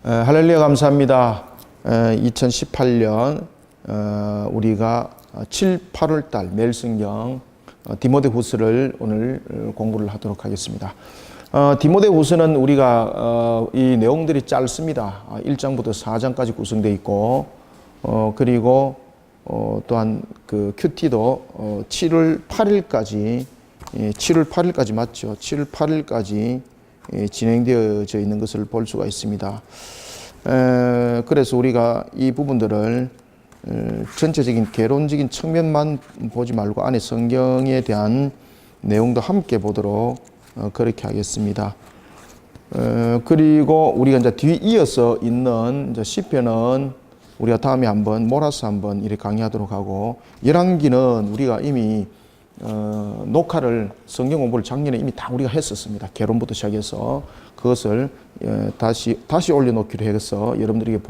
할렐루야 감사합니다. 2018년 우리가 7, 8월 달 매일 성경 디모데후서를 오늘 공부를 하도록 하겠습니다. 디모데후서는 우리가 이 내용들이 짧습니다. 1장부터 4장까지 구성되어 있고 그리고 또한 그 큐티도 7월 8일까지 7월 8일까지 맞죠? 7월 8일까지 진행되어져 있는 것을 볼 수가 있습니다. 그래서 우리가 이 부분들을 전체적인 개론적인 측면만 보지 말고 안에 성경에 대한 내용도 함께 보도록 그렇게 하겠습니다. 그리고 우리가 이제 뒤 이어서 있는 이제 시편은 우리가 다음에 한번 몰아서 한번 이렇게 강의하도록 하고, 열왕기는 우리가 이미 녹화를 성경 공부를 작년에 이미 다 우리가 했었습니다. 개론부터 시작해서 그것을 다시 올려놓기로 해서 여러분들에게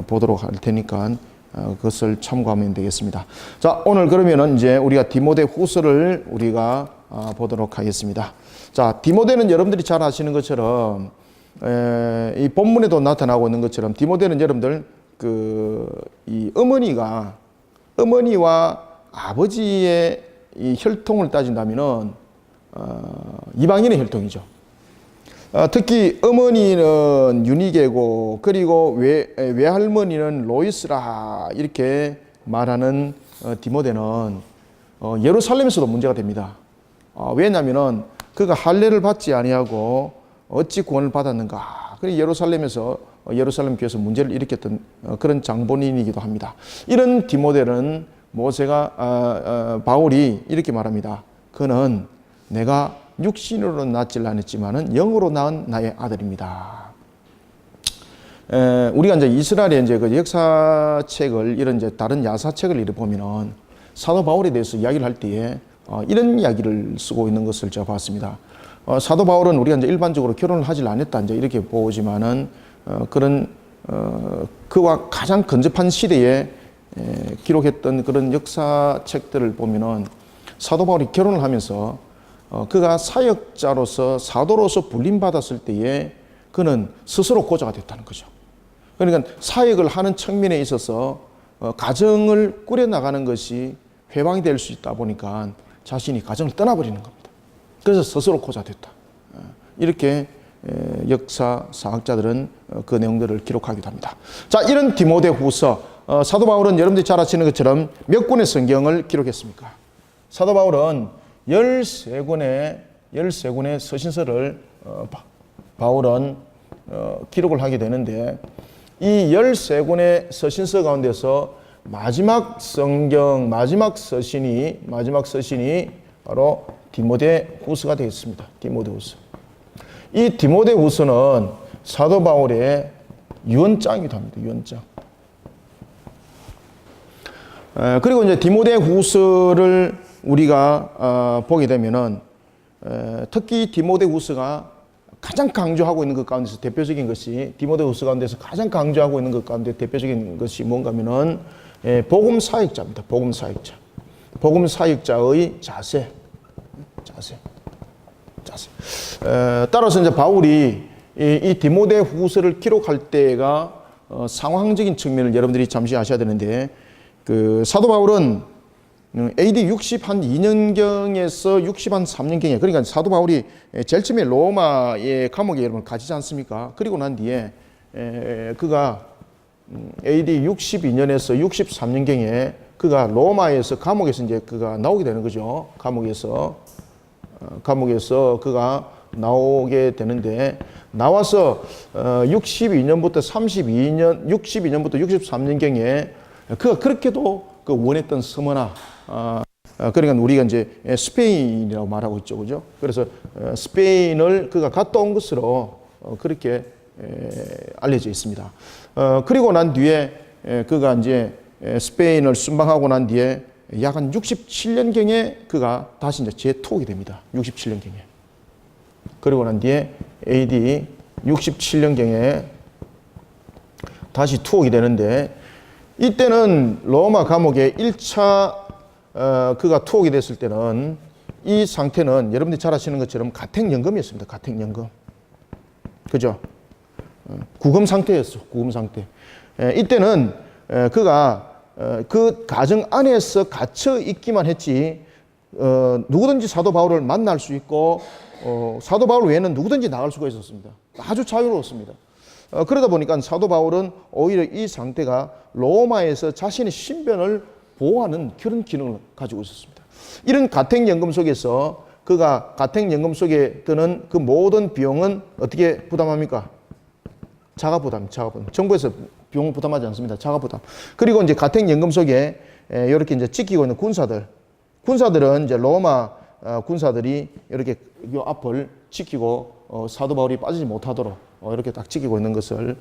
보도록 할 테니까 그것을 참고하면 되겠습니다. 자, 오늘 그러면은 이제 우리가 디모데후서를 우리가 보도록 하겠습니다. 자, 디모데는 여러분들이 잘 아시는 것처럼 이 본문에도 나타나고 있는 것처럼 디모데는 여러분들 이 어머니와 아버지의 이 혈통을 따진다면은 이방인의 혈통이죠. 특히 어머니는 유니게고 그리고 외할머니는 로이스라 이렇게 말하는 디모데는 예루살렘에서도 문제가 됩니다. 왜냐하면은 그가 할례를 받지 아니하고 어찌 구원을 받았는가. 그리고 예루살렘 교회에서 문제를 일으켰던 그런 장본인이기도 합니다. 이런 디모데는 바울이 이렇게 말합니다. 그는 내가 육신으로 낳지를 않았지만은 영으로 낳은 나의 아들입니다. 우리가 이제 이스라엘의 이제 그 역사책을 이런 이제 다른 야사책을 이렇게 보면은 사도 바울에 대해서 이야기를 할 때에 이런 이야기를 쓰고 있는 것을 제가 봤습니다. 사도 바울은 우리가 이제 일반적으로 결혼을 하질 않았다 이제 이렇게 보지만은 그와 가장 근접한 시대에 기록했던 그런 역사책들을 보면은 사도 바울이 결혼을 하면서 그가 사역자로서 사도로서 불림받았을 때에 그는 스스로 고자가 됐다는 거죠. 그러니까 사역을 하는 측면에 있어서 가정을 꾸려나가는 것이 회방이 될 수 있다 보니까 자신이 가정을 떠나버리는 겁니다. 그래서 스스로 고자 됐다. 이렇게 역사 사학자들은 그 내용들을 기록하기도 합니다. 자, 이런 디모데후서 사도 바울은 여러분들이 잘 아시는 것처럼 몇 권의 성경을 기록했습니까? 사도 바울은 13권의 서신서를 바울은 기록을 하게 되는데, 이 13권의 서신서 가운데서 마지막 서신이 바로 디모데후서가 되겠습니다. 디모데후서. 이 디모데후서는 사도 바울의 유언장이기도 합니다. 유언장. 그리고 이제 디모데후서를 우리가 보게 되면은 특히 디모데후서가 가장 강조하고 있는 것 가운데서 대표적인 것이 디모데후서 가운데서 가장 강조하고 있는 것 가운데 대표적인 것이 뭔가면은 복음 사역자입니다. 복음 사역자. 복음 사역자의 자세. 따라서 이제 바울이 이 디모데후서를 기록할 때가 상황적인 측면을 여러분들이 잠시 아셔야 되는데, 그 사도 바울은 AD 62년경에서 63년경에, 그러니까 사도 바울이 제일 처음에 로마의 감옥에 여러분 갇히지 않습니까? 그리고 난 뒤에 그가 AD 62년에서 63년경에 그가 로마에서 감옥에서 이제 그가 나오게 되는 거죠. 감옥에서 그가 나오게 되는데, 나와서 62년부터 63년경에 그가 그렇게도 그 원했던 서머나, 그러니까 우리가 이제 스페인이라고 말하고 있죠, 그죠? 그래서 스페인을 그가 갔다 온 것으로 그렇게 알려져 있습니다. 그리고 난 뒤에 그가 이제 스페인을 순방하고 난 뒤에 약 한 67년경에 그가 다시 이제 재투옥이 됩니다. 67년경에. 그리고 난 뒤에 AD 67년경에 다시 투옥이 되는데, 이때는 로마 감옥에 1차 그가 투옥이 됐을 때는 이 상태는 여러분들이 잘 아시는 것처럼 가택연금이었습니다. 가택연금. 그죠? 구금 상태였어. 구금 상태. 이때는 그가 그 가정 안에서 갇혀 있기만 했지 누구든지 사도 바울을 만날 수 있고 사도 바울 외에는 누구든지 나갈 수가 있었습니다. 아주 자유로웠습니다. 그러다 보니까 사도 바울은 오히려 이 상태가 로마에서 자신의 신변을 보호하는 그런 기능을 가지고 있었습니다. 이런 가택연금 속에서 그가 가택연금 속에 드는 그 모든 비용은 어떻게 부담합니까? 자가부담. 정부에서 비용 부담하지 않습니다. 자가부담. 그리고 이제 가택연금 속에 이렇게 이제 지키고 있는 군사들은 이제 로마 군사들이 이렇게 이 앞을 지키고 사도 바울이 빠지지 못하도록 이렇게 딱 지키고 있는 것을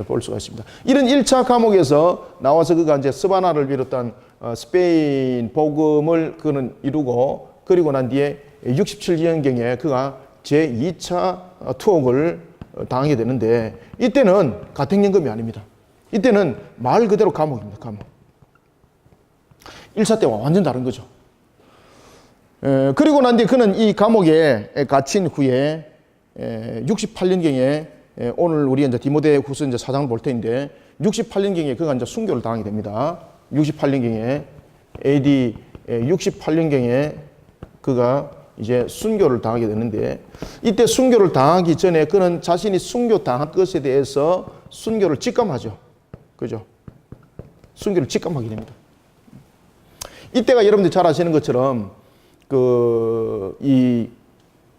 볼 수가 있습니다. 이런 1차 감옥에서 나와서 그가 이제 스바나를 비롯한 스페인 복음을 그는 이루고 그리고 난 뒤에 67년경에 그가 제2차 투옥을 당하게 되는데 이때는 가택연금이 아닙니다. 이때는 말 그대로 감옥입니다. 감옥. 1차 때와 완전 다른 거죠. 그리고 난 뒤에 그는 이 감옥에 갇힌 후에 68년경에 오늘 우리 이제 디모데후서 이제 4장을 볼 텐데 68년경에 그가 이제 순교를 당하게 됩니다. 68년경에 AD 68년경에 그가 이제 순교를 당하게 되는데 이때 순교를 당하기 전에 그는 자신이 순교 당한 것에 대해서 순교를 직감하죠. 그죠? 순교를 직감하게 됩니다. 이때가 여러분들 잘 아시는 것처럼 그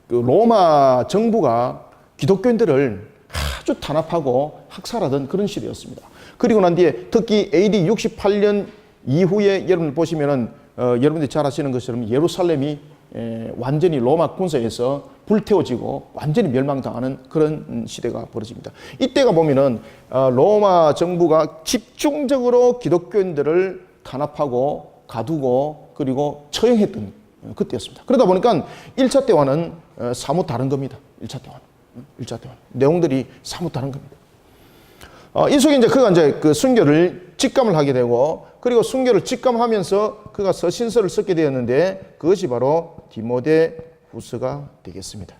로마 정부가 기독교인들을 아주 탄압하고 학살하던 그런 시대였습니다. 그리고 난 뒤에 특히 AD 68년 이후에 여러분 보시면은 여러분들이 잘 아시는 것처럼 예루살렘이 완전히 로마 군사에서 불태워지고 완전히 멸망당하는 그런 시대가 벌어집니다. 이때가 보면은 로마 정부가 집중적으로 기독교인들을 탄압하고 가두고 그리고 처형했던 그때였습니다. 그러다 보니까 1차 때와는 사뭇 다른 겁니다. 1차 때와는. 내용들이 사뭇 다른 겁니다. 이 속에 이제 그가 이제 그 순교를 직감을 하게 되고 그리고 순교를 직감하면서 그가 서신서를 쓰게 되었는데 그것이 바로 디모데후서가 되겠습니다.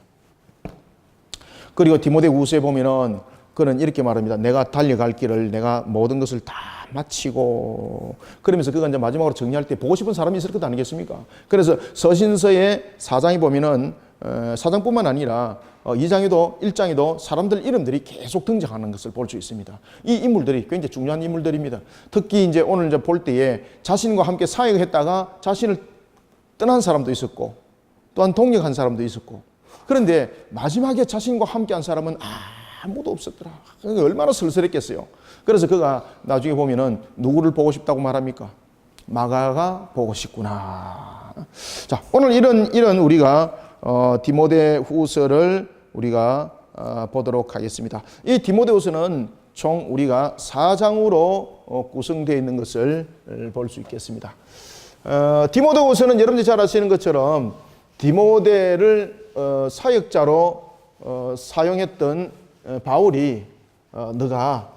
그리고 디모데후서에 보면은 그는 이렇게 말합니다. 내가 달려갈 길을 내가 모든 것을 다 마치고 그러면서 그가 이제 마지막으로 정리할 때 보고 싶은 사람이 있을 것 아니겠습니까? 그래서 서신서의 4장에 보면은 4장뿐만 아니라 2장에도 1장에도 사람들 이름들이 계속 등장하는 것을 볼 수 있습니다. 이 인물들이 굉장히 중요한 인물들입니다. 특히 이제 오늘 이제 볼 때에 자신과 함께 사역을 했다가 자신을 떠난 사람도 있었고 또한 동역한 사람도 있었고 그런데 마지막에 자신과 함께 한 사람은 아무도 없었더라. 얼마나 쓸쓸했겠어요. 그래서 그가 나중에 보면은 누구를 보고 싶다고 말합니까? 마가가 보고 싶구나. 자, 오늘 이런 우리가 디모데후서를 우리가 보도록 하겠습니다. 이 디모데후서는 총 우리가 4장으로 구성되어 있는 것을 볼 수 있겠습니다. 디모데후서는 여러분들이 잘 아시는 것처럼 디모데를 사역자로 사용했던 바울이 너가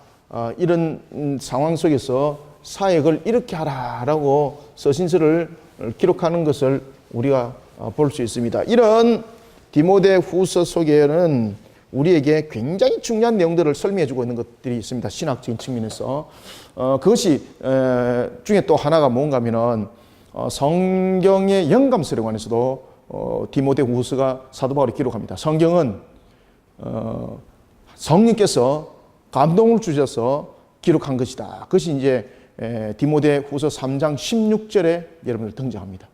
이런 상황 속에서 사역을 이렇게 하라라고 서신서를 기록하는 것을 우리가 볼 수 있습니다. 이런 디모데후서 속에는 우리에게 굉장히 중요한 내용들을 설명해주고 있는 것들이 있습니다. 신학적인 측면에서 그것이 중에 또 하나가 뭔가 하면은 성경의 영감설에 관해서도 디모데후서가 사도 바울이 기록합니다. 성경은 성령께서 감동을 주셔서 기록한 것이다. 그것이 이제 디모데후서 3장 16절에 여러분들 등장합니다.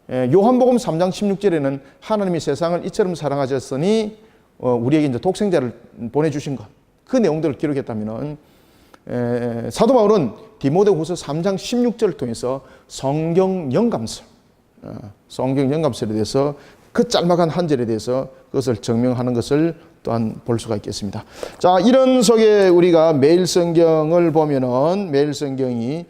요한복음 3장 16절에는 하나님이 세상을 이처럼 사랑하셨으니 우리에게 이제 독생자를 보내주신 것, 그 내용들을 기록했다면은 사도 바울은 디모데후서 3장 16절을 통해서 성경 영감설에 대해서 그 짤막한 한 절에 대해서 그것을 증명하는 것을 또한 볼 수가 있겠습니다. 자, 이런 속에 우리가 매일 성경을 보면은 매일 성경이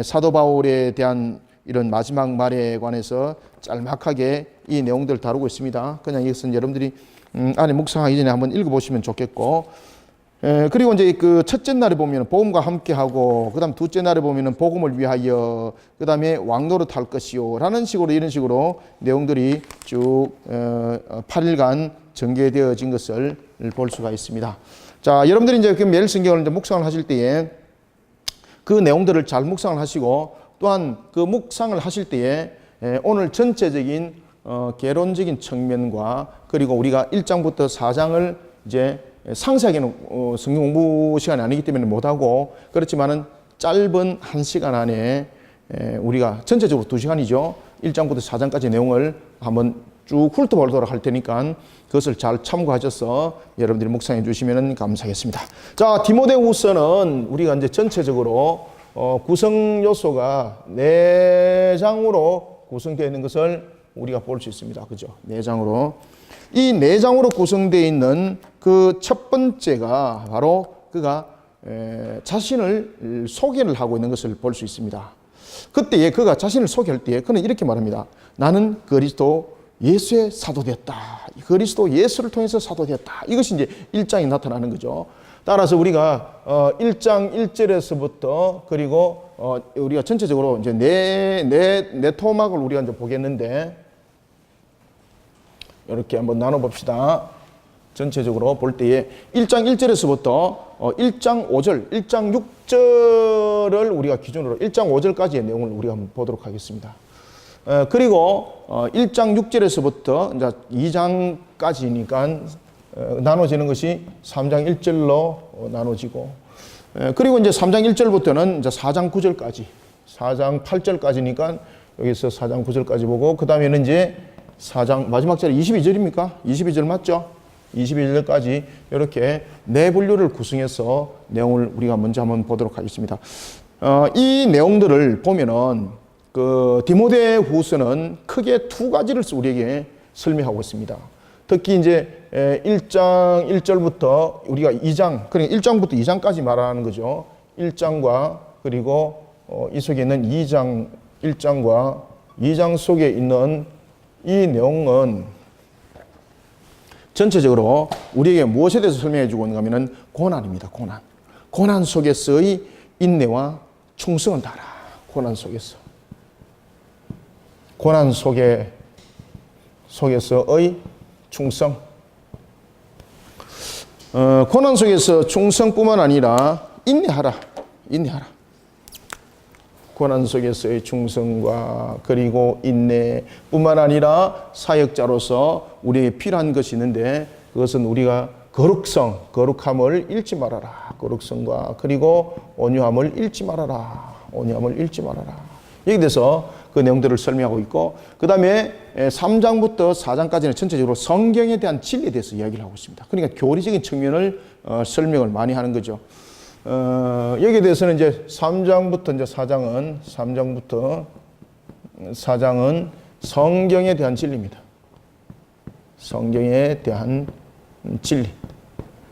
사도 바울에 대한 이런 마지막 말에 관해서 짤막하게 이 내용들을 다루고 있습니다. 그냥 이것은 여러분들이 안에 묵상하기 전에 한번 읽어보시면 좋겠고 그리고 이제 그 첫째 날에 보면 복음과 함께하고, 그 다음 둘째 날에 보면은 복음을 위하여, 그 다음에 왕노릇 할 것이요 라는 식으로, 이런 식으로 내용들이 쭉 8일간 전개되어진 것을 볼 수가 있습니다. 자, 여러분들이 이제 그 매일 성경을 이제 묵상을 하실 때에 그 내용들을 잘 묵상을 하시고, 또한 그 묵상을 하실 때에 오늘 전체적인 개론적인 측면과, 그리고 우리가 1장부터 4장을 이제 상세하게는 성경 공부 시간이 아니기 때문에 못하고, 그렇지만은 짧은 1시간 안에 우리가 전체적으로 2시간이죠. 1장부터 4장까지 내용을 한번 쭉 훑어보도록 할 테니까 그것을 잘 참고하셔서 여러분들이 묵상해 주시면 감사하겠습니다. 자, 디모데후서는 우리가 이제 전체적으로 구성 요소가 4장으로 구성되어 있는 것을 우리가 볼 수 있습니다. 그죠? 4장으로. 이 4장으로 구성되어 있는 그 첫 번째가 바로 그가 자신을 소개를 하고 있는 것을 볼 수 있습니다. 그때에 그가 자신을 소개할 때에 그는 이렇게 말합니다. 나는 그리스도 예수의 사도되었다. 그리스도 예수를 통해서 사도되었다. 이것이 이제 1장에 나타나는 거죠. 따라서 우리가 1장 1절에서부터 그리고 우리가 전체적으로 이제 네 토막을 우리가 이제 보겠는데, 이렇게 한번 나눠봅시다. 전체적으로 볼 때에 1장 1절에서부터 1장 5절, 1장 6절을 우리가 기준으로 1장 5절까지의 내용을 우리가 한번 보도록 하겠습니다. 그리고 1장 6절에서부터 이제 2장까지니까 나눠지는 것이 3장 1절로 나눠지고, 그리고 이제 3장 1절부터는 이제 4장 9절까지, 4장 8절까지니까 여기서 4장 9절까지 보고, 그 다음에는 이제 4장 마지막 절에 22절입니까? 22절 맞죠? 22절까지 이렇게 네 분류를 구성해서 내용을 우리가 먼저 한번 보도록 하겠습니다. 이 내용들을 보면은 그 디모데후서는 크게 두 가지를 우리에게 설명하고 있습니다. 특히 이제 1장 1절부터 우리가 2장, 그러니까 1장부터 2장까지 말하는 거죠. 1장과 그리고 이 속에 있는 2장, 1장과 2장 속에 있는 이 내용은 전체적으로 우리에게 무엇에 대해서 설명해 주고 있는가 하면 고난입니다. 고난. 고난 속에서의 인내와 충성을 다하라. 고난 속에서. 고난 속에서의 충성. 고난 속에서 충성뿐만 아니라 인내하라. 인내하라. 고난 속에서의 충성과 그리고 인내뿐만 아니라 사역자로서 우리에게 필요한 것이 있는데, 그것은 우리가 거룩함을 잃지 말아라. 거룩성과 그리고 온유함을 잃지 말아라. 온유함을 잃지 말아라. 여기 대해서 그 내용들을 설명하고 있고, 그 다음에 3장부터 4장까지는 전체적으로 성경에 대한 진리에 대해서 이야기를 하고 있습니다. 그러니까 교리적인 측면을 설명을 많이 하는 거죠. 여기에 대해서는 이제 3장부터 이제 4장은 성경에 대한 진리입니다. 성경에 대한 진리.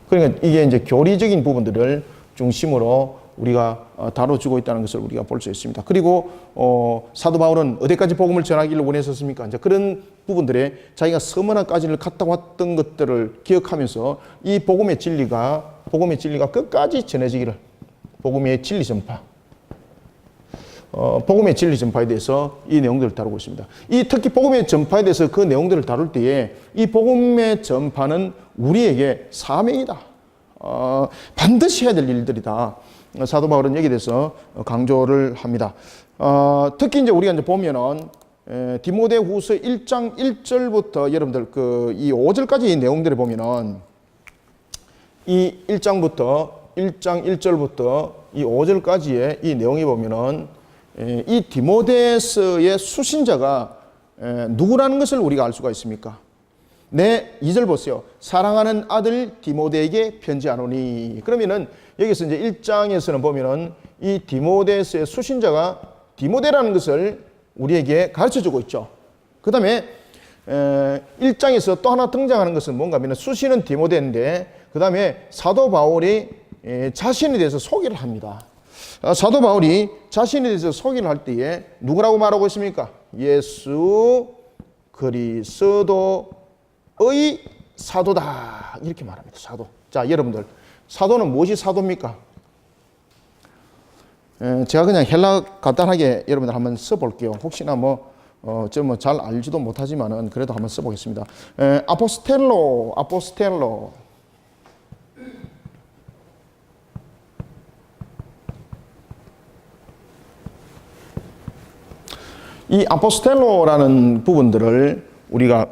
그러니까 이게 이제 교리적인 부분들을 중심으로 우리가 다뤄주고 있다는 것을 우리가 볼 수 있습니다. 그리고 사도 바울은 어디까지 복음을 전하기를 원했었습니까? 이제 그런 부분들에 자기가 서머나까지를 갔다 왔던 것들을 기억하면서 이 복음의 진리가 끝까지 전해지기를, 복음의 진리 전파, 복음의 진리 전파에 대해서 이 내용들을 다루고 있습니다. 특히 복음의 전파에 대해서 그 내용들을 다룰 때에 이 복음의 전파는 우리에게 사명이다. 반드시 해야 될 일들이다. 사도 바울은 여기에 대해서 강조를 합니다. 특히 이제 우리가 이제 보면은 디모데후서 1장 1절부터 여러분들 이 5절까지 이 내용들을 보면은 이 1장 1절부터 이 5절까지의 이 내용에 보면은 이 디모데서의 수신자가 누구라는 것을 우리가 알 수가 있습니까? 2절 보세요. 사랑하는 아들 디모데에게 편지하노니. 그러면은 여기서 이제 1장에서는 보면은 이 디모데서의 수신자가 디모데라는 것을 우리에게 가르쳐 주고 있죠. 그 다음에 1장에서 또 하나 등장하는 것은 뭔가 하면 수신은 디모데인데, 그 다음에 사도 바울이 자신에 대해서 소개를 합니다. 사도 바울이 자신에 대해서 소개를 할 때에 누구라고 말하고 있습니까? 예수 그리스도의 사도다. 이렇게 말합니다. 사도. 자, 여러분들. 사도는 무엇이 사도입니까? 제가 그냥 헬라 간단하게 여러분들 한번 써볼게요. 혹시나 잘 알지도 못하지만은 그래도 한번 써보겠습니다. 아포스텔로. 이 아포스텔로라는 부분들을 우리가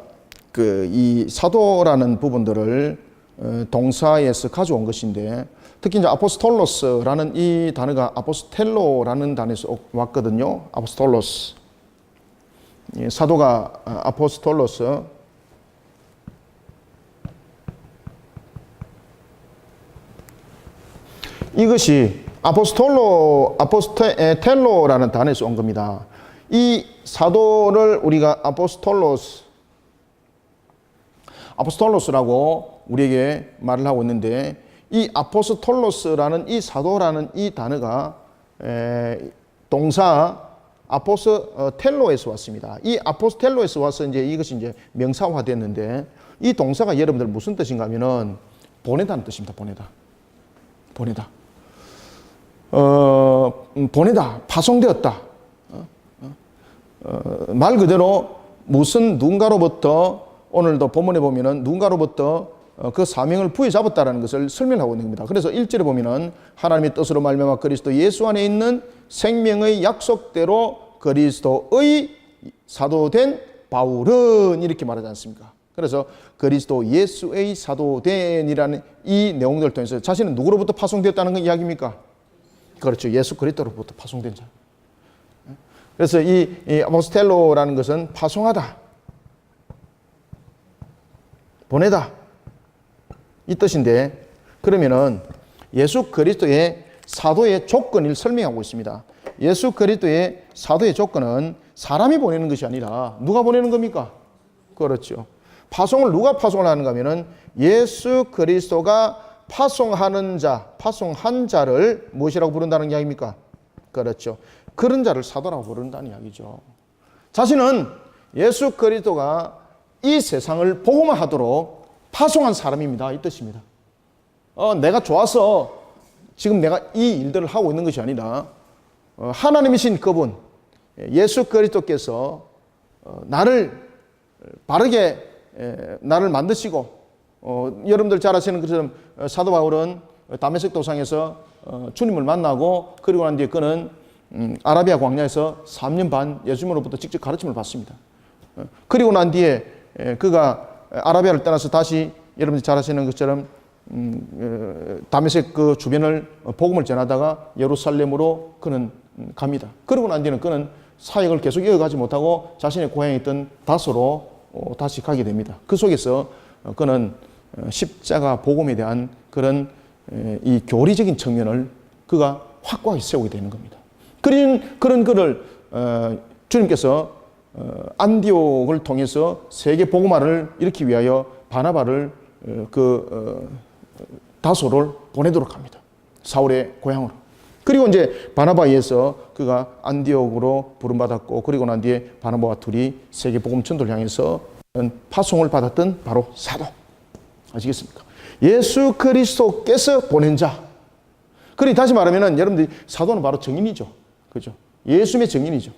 이 사도라는 부분들을 동사에서 가져온 것인데, 특히 이제 아포스톨로스라는 이 단어가 아포스텔로라는 단어에서 왔거든요. 아포스톨로스. 사도가 아포스톨로스. 이것이 아포스텔로라는 단어에서 온 겁니다. 이 사도를 우리가 아포스톨로스라고 우리에게 말을 하고 있는데, 이 아포스톨로스라는 이 사도라는 이 단어가 동사 아포스텔로에서 왔습니다. 이 아포스텔로에서 와서 이것이 이제 명사화됐는데, 이 동사가 여러분들 무슨 뜻인가 하면은 보내다는 뜻입니다. 보내다. 보내다, 파송되었다. 말 그대로 누군가로부터, 오늘도 본문에 보면은 누군가로부터 그 사명을 부여잡았다라는 것을 설명하고 있는 겁니다. 그래서 1절에 보면은 하나님의 뜻으로 말미암아 그리스도 예수 안에 있는 생명의 약속대로 그리스도의 사도된 바울은, 이렇게 말하지 않습니까? 그래서 그리스도 예수의 사도된이라는 이 내용들을 통해서 자신은 누구로부터 파송되었다는 건 이야기입니까? 그렇죠. 예수 그리스도로부터 파송된 자. 그래서 이 아포스텔로라는 것은 파송하다, 보내다, 이 뜻인데, 그러면은 예수 그리스도의 사도의 조건을 설명하고 있습니다. 예수 그리스도의 사도의 조건은 사람이 보내는 것이 아니라 누가 보내는 겁니까? 그렇죠. 파송을 누가 파송을 하는가 하면은 예수 그리스도가 파송한 자를 무엇이라고 부른다는 이야기입니까? 그렇죠. 그런 자를 사도라고 부른다는 이야기죠. 자신은 예수 그리스도가 이 세상을 복음화 하도록 파송한 사람입니다, 이 뜻입니다. 내가 좋아서 지금 내가 이 일들을 하고 있는 것이 아니라 하나님이신 그분 예수 그리스도께서 나를 바르게 나를 만드시고, 여러분들 잘 아시는 것처럼 사도 바울은 다메섹 도상에서 주님을 만나고, 그리고 난 뒤에 그는 아라비아 광야에서 3년 반 예수님으로부터 직접 가르침을 받습니다. 그리고 난 뒤에 그가 아라비아를 떠나서 다시 여러분들 잘 아시는 것처럼 다메섹 그 주변을 복음을 전하다가 예루살렘으로 그는 갑니다. 그러고 난 뒤에는 그는 사역을 계속 이어가지 못하고 자신의 고향에 있던 다소로 다시 가게 됩니다. 그 속에서 그는 십자가 복음에 대한 그런 이 교리적인 측면을 그가 확고하게 세우게 되는 겁니다. 그런 그를 주님께서 안디옥을 통해서 세계 복음화를 일으키기 위하여 바나바를 다소를 보내도록 합니다. 사울의 고향으로. 그리고 이제 바나바에 의해서 그가 안디옥으로 부름받았고, 그리고 난 뒤에 바나바와 둘이 세계 복음 전도를 향해서 파송을 받았던 바로 사도. 아시겠습니까? 예수 그리스도께서 보낸 자. 그러니 다시 말하면 여러분들이 사도는 바로 증인이죠. 그죠? 예수님의 증인이죠.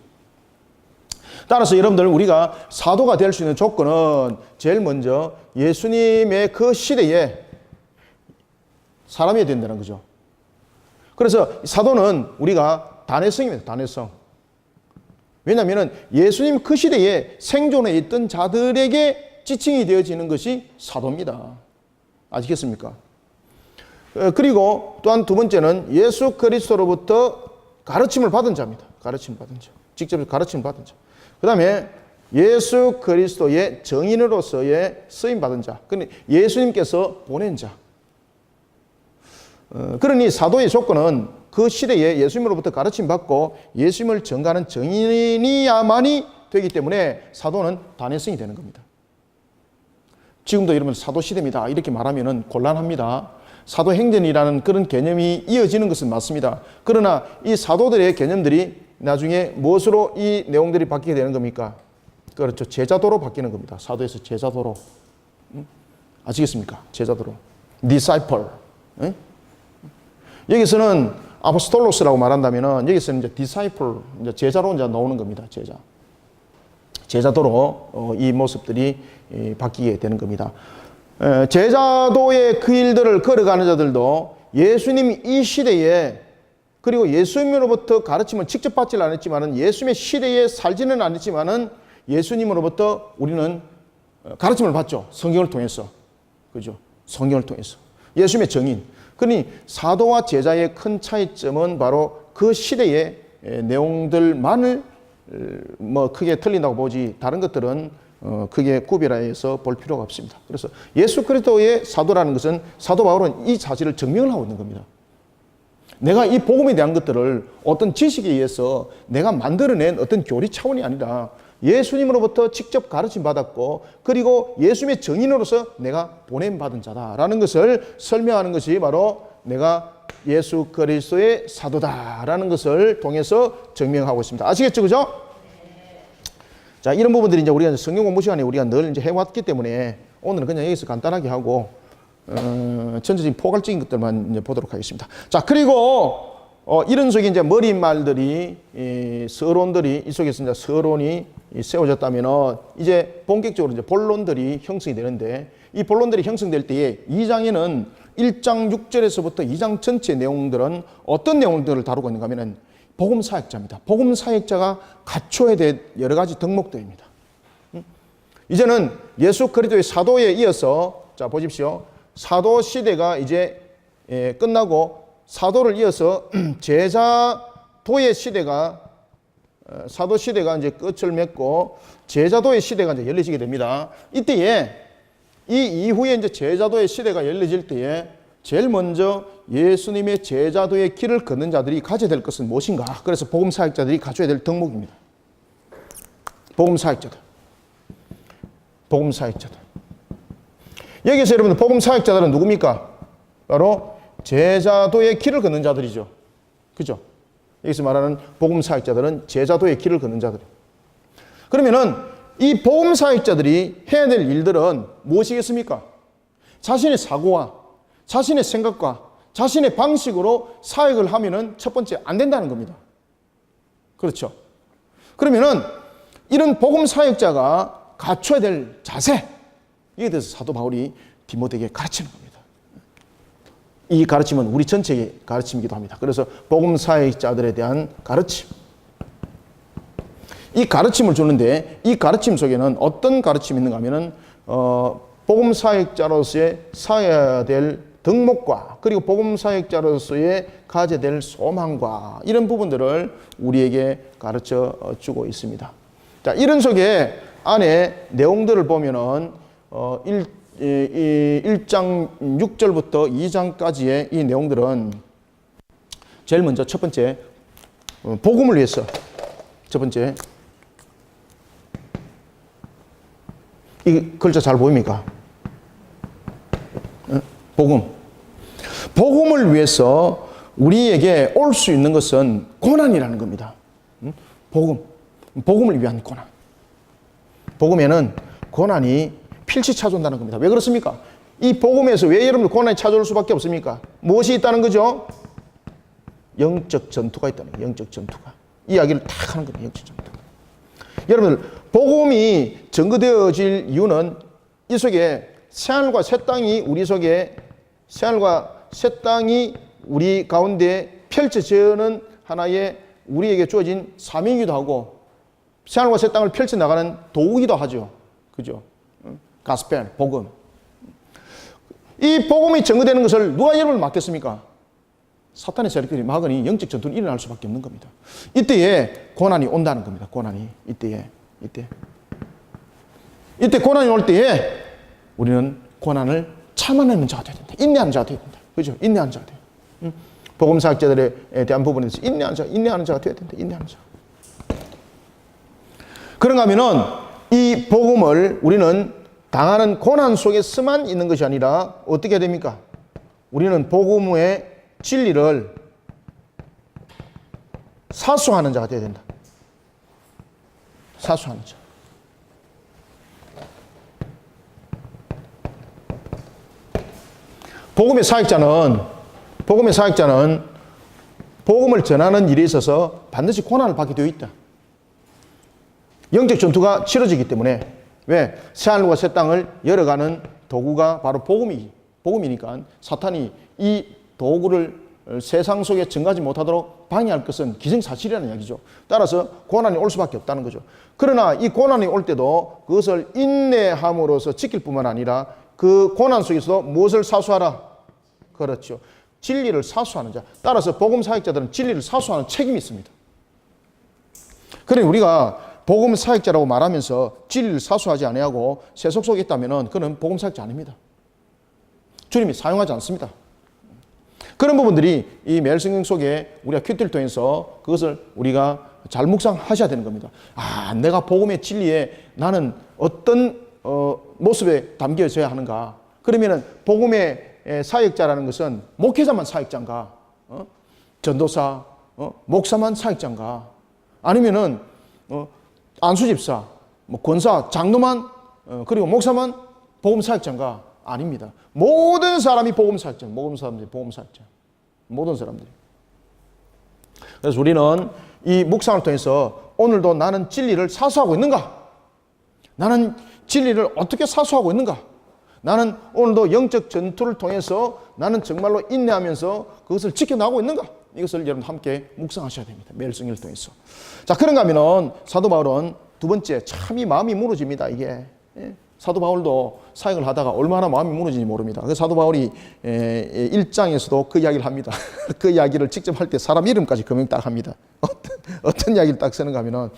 따라서 여러분들, 우리가 사도가 될 수 있는 조건은 제일 먼저 예수님의 그 시대에 사람이 된다는 거죠. 그래서 사도는 우리가 단회성입니다. 단회성. 왜냐하면 예수님 그 시대에 생존해 있던 자들에게 지칭이 되어지는 것이 사도입니다. 아시겠습니까? 그리고 또한 두 번째는 예수 그리스도로부터 가르침을 받은 자입니다. 가르침을 받은 자. 직접 가르침을 받은 자. 그 다음에 예수 그리스도의 정인으로서의 쓰임받은 자. 그러니 예수님께서 보낸 자. 그러니 사도의 조건은 그 시대에 예수님으로부터 가르침받고 예수님을 전가하는 정인이야만이 되기 때문에 사도는 단회성이 되는 겁니다. 지금도 여러분 사도 시대입니다 이렇게 말하면 곤란합니다. 사도행전이라는 그런 개념이 이어지는 것은 맞습니다. 그러나 이 사도들의 개념들이 나중에 무엇으로 이 내용들이 바뀌게 되는 겁니까? 그렇죠. 제자도로 바뀌는 겁니다. 사도에서 제자도로. 아시겠습니까? 제자도로. disciple. 여기서는 아포스톨로스라고 말한다면은 여기서는 이제 디사이플, 이제 제자로 이제 나오는 겁니다. 제자도로 이 모습들이 바뀌게 되는 겁니다. 제자도의 그 일들을 걸어가는 자들도 예수님이 이 시대에, 그리고 예수님으로부터 가르침을 직접 받지는 않았지만은, 예수님의 시대에 살지는 않았지만은 예수님으로부터 우리는 가르침을 받죠. 성경을 통해서. 그죠? 성경을 통해서. 예수님의 정인. 그러니 사도와 제자의 큰 차이점은 바로 그 시대의 내용들만을 뭐 크게 틀린다고 보지, 다른 것들은 크게 구별해서 볼 필요가 없습니다. 그래서 예수 그리스도의 사도라는 것은, 사도 바울은 이 사실을 증명을 하고 있는 겁니다. 내가 이 복음에 대한 것들을 어떤 지식에 의해서 내가 만들어낸 어떤 교리 차원이 아니라 예수님으로부터 직접 가르침 받았고, 그리고 예수님의 증인으로서 내가 보냄받은 자다라는 것을 설명하는 것이 바로 내가 예수 그리스도의 사도다라는 것을 통해서 증명하고 있습니다. 아시겠죠? 그죠? 자, 이런 부분들이 이제 우리가 성경 공부 시간에 우리가 늘 이제 해왔기 때문에 오늘은 그냥 여기서 간단하게 하고, 전체적인 포괄적인 것들만 이제 보도록 하겠습니다. 자, 그리고 이런 속에 이제 머릿말들이, 서론들이, 이 속에서 이제 서론이 세워졌다면 이제 본격적으로 이제 본론들이 형성이 되는데, 이 본론들이 형성될 때에 2장에는 1장 6절에서부터 2장 전체 내용들은 어떤 내용들을 다루고 있는가 하면은 복음 사역자입니다. 복음 사역자가 갖춰야 될 여러 가지 덕목들입니다. 이제는 예수 그리스도의 사도에 이어서, 자, 보십시오. 사도 시대가 이제 끝나고 사도를 이어서 제자도의 시대가, 사도 시대가 이제 끝을 맺고 제자도의 시대가 이제 열리게 됩니다. 이때에, 이 이후에 이제 제자도의 시대가 열려질 때에 제일 먼저 예수님의 제자도의 길을 걷는 자들이 가져야 될 것은 무엇인가? 그래서 복음 사역자들이 가져야 될 덕목입니다. 복음 사역자들. 복음 사역자들. 여기서 여러분, 복음 사역자들은 누굽니까? 바로 제자도의 길을 걷는 자들이죠. 그죠? 여기서 말하는 복음 사역자들은 제자도의 길을 걷는 자들. 그러면은 이 복음 사역자들이 해야 될 일들은 무엇이겠습니까? 자신의 사고와 자신의 생각과 자신의 방식으로 사역을 하면은 첫 번째 안 된다는 겁니다. 그렇죠? 그러면은 이런 복음 사역자가 갖춰야 될 자세, 이에 대해서 사도 바울이 디모데에게 가르치는 겁니다. 이 가르침은 우리 전체의 가르침이기도 합니다. 그래서 복음 사역자들에 대한 가르침, 이 가르침을 주는데, 이 가르침 속에는 어떤 가르침이 있는가 하면은 복음 사역자로서의 사야 될 덕목과, 그리고 복음 사역자로서의 가져야 될 소망과, 이런 부분들을 우리에게 가르쳐 주고 있습니다. 자, 이런 속에 안에 내용들을 보면은 1장 6절부터 2장까지의 이 내용들은 제일 먼저 첫 번째, 복음을 위해서, 첫 번째, 이 글자 잘 보입니까? 복음. 복음을 위해서 우리에게 올 수 있는 것은 고난이라는 겁니다. 복음. 복음을 위한 고난. 복음에는 고난이 필시 찾아온다는 겁니다. 왜 그렇습니까? 이 복음에서 왜 여러분들 고난이 찾아올 수밖에 없습니까? 무엇이 있다는 거죠? 영적 전투가 있다는 거예요. 영적 전투가. 이야기를 딱 하는 겁니다. 영적 전투. 여러분들, 복음이 증거되어질 이유는 이 속에 새하늘과 새 땅이 우리 속에, 새하늘과 새 땅이 우리 가운데 펼쳐지는 하나의 우리에게 주어진 사명이기도 하고, 새하늘과 새 땅을 펼쳐나가는 도구이기도 하죠. 그죠? 가스펠, 복음. 이 복음이 증거되는 것을 누가 여러분을 막겠습니까? 사탄의 세력들이 막으니 영적 전투는 일어날 수밖에 없는 겁니다. 이때에 고난이 온다는 겁니다. 고난이. 이때 고난이 올 때에 우리는 고난을 참아내는 자가 되어야 된다. 인내하는 자가 되어야 된다. 그죠? 인내하는 자가 돼요. 복음 사역자들에 대한 부분에서 인내하는 자가 되어야 된다. 인내하는 자. 그런가 하면은 이 복음을 우리는 당하는 고난 속에서만 있는 것이 아니라 어떻게 해야 됩니까? 우리는 복음의 진리를 사수하는 자가 되어야 된다. 사수하는 자. 복음의 사역자는 복음의 사역자는 복음을 전하는 일에 있어서 반드시 고난을 받게 되어 있다. 영적 전투가 치러지기 때문에 왜? 새하늘과 새 땅을 열어가는 도구가 바로 복음이니까 사탄이 이 도구를 세상 속에 증가하지 못하도록 방해할 것은 기정사실이라는 이야기죠. 따라서 고난이 올 수밖에 없다는 거죠. 그러나 이 고난이 올 때도 그것을 인내함으로써 지킬 뿐만 아니라 그 고난 속에서도 무엇을 사수하라? 그렇죠. 진리를 사수하는 자. 따라서 복음 사역자들은 진리를 사수하는 책임이 있습니다. 그러니 우리가 복음 사역자라고 말하면서 진리를 사수하지 아니하고 세속 속에 있다면 그는 복음 사역자 아닙니다. 주님이 사용하지 않습니다. 그런 부분들이 이 매일성경 속에 우리가 큐티를 통해서 그것을 우리가 잘 묵상하셔야 되는 겁니다. 내가 복음의 진리에 나는 어떤 모습에 담겨져야 하는가? 그러면은 복음의 사역자라는 것은 목회자만 사역자인가? 전도사, 목사만 사역자인가? 아니면은 안수집사, 권사, 장로만 그리고 목사만 복음 사역자인가? 아닙니다. 모든 사람이 복음 사역자, 모든 사람들이 복음 사역자, 모든 사람들이. 그래서 우리는 이 묵상을 통해서 오늘도 나는 진리를 사수하고 있는가? 나는 진리를 어떻게 사수하고 있는가? 나는 오늘도 영적 전투를 통해서 나는 정말로 인내하면서 그것을 지켜나가고 있는가? 이것을 여러분 함께 묵상하셔야 됩니다. 매일 성경을 통해서. 자, 그런가 하면은 사도 바울은 두 번째 참 이 마음이 무너집니다. 이게. 사도 바울도 사역을 하다가 얼마나 마음이 무너지는지 모릅니다. 그래서 사도 바울이 1장에서도 그 이야기를 합니다. 그 이야기를 직접 할 때 사람 이름까지 금명 딱 합니다. 어떤 이야기를 딱 쓰는가 하면은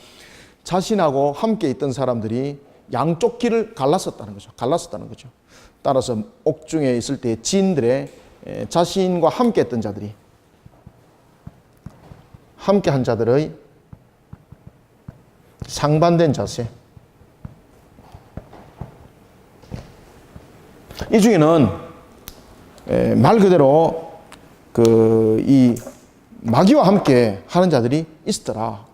자신하고 함께 있던 사람들이 양쪽 길을 갈랐었다는 거죠. 따라서 옥중에 있을 때 지인들의 자신과 함께 했던 자들이 함께 한 자들의 상반된 자세. 이 중에는 말 그대로 이 마귀와 함께 하는 자들이 있었더라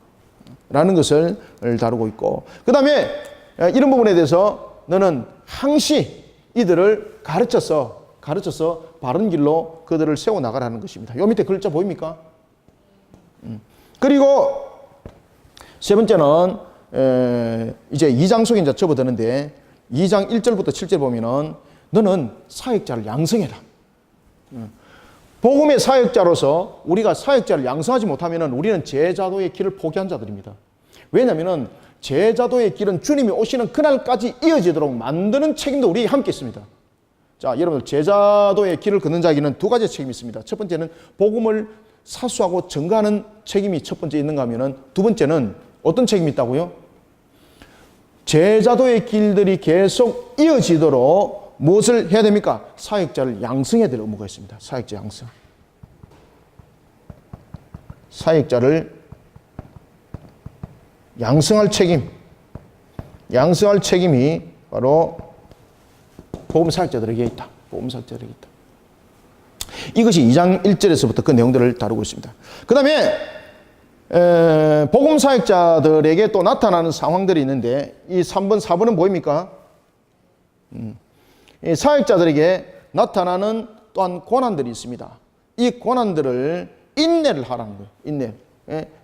라는 것을 다루고 있고, 그 다음에 이런 부분에 대해서 너는 항시 이들을 가르쳐서 바른 길로 그들을 세워나가라는 것입니다. 요 밑에 글자 보입니까? 그리고 세 번째는 이제 2장 속에 이제 접어드는데 2장 1절부터 7절 보면은 너는 사역자를 양성해라. 복음의 사역자로서 우리가 사역자를 양성하지 못하면은 우리는 제자도의 길을 포기한 자들입니다. 왜냐하면은 제자도의 길은 주님이 오시는 그날까지 이어지도록 만드는 책임도 우리 함께 있습니다. 자, 여러분들 제자도의 길을 걷는 자에게는 두 가지 책임이 있습니다. 첫 번째는 복음을 사수하고 전가하는 책임이 첫 번째 있는가 하면은 두 번째는 어떤 책임이 있다고요? 제자도의 길들이 계속 이어지도록 무엇을 해야 됩니까? 사역자를 양성해야 될 의무가 있습니다. 사역자 양성. 사역자를 양성할 책임. 양성할 책임이 바로 복음 사역자들에게 있다. 복음 사역자들에게 있다. 이것이 2장 1절에서부터 그 내용들을 다루고 있습니다. 그 다음에 복음 사역자들에게 또 나타나는 상황들이 있는데 이 3번, 4번은 뭐입니까? 이 사역자들에게 나타나는 또한 고난들이 있습니다. 이 고난들을 인내를 하라는 거예요. 인내.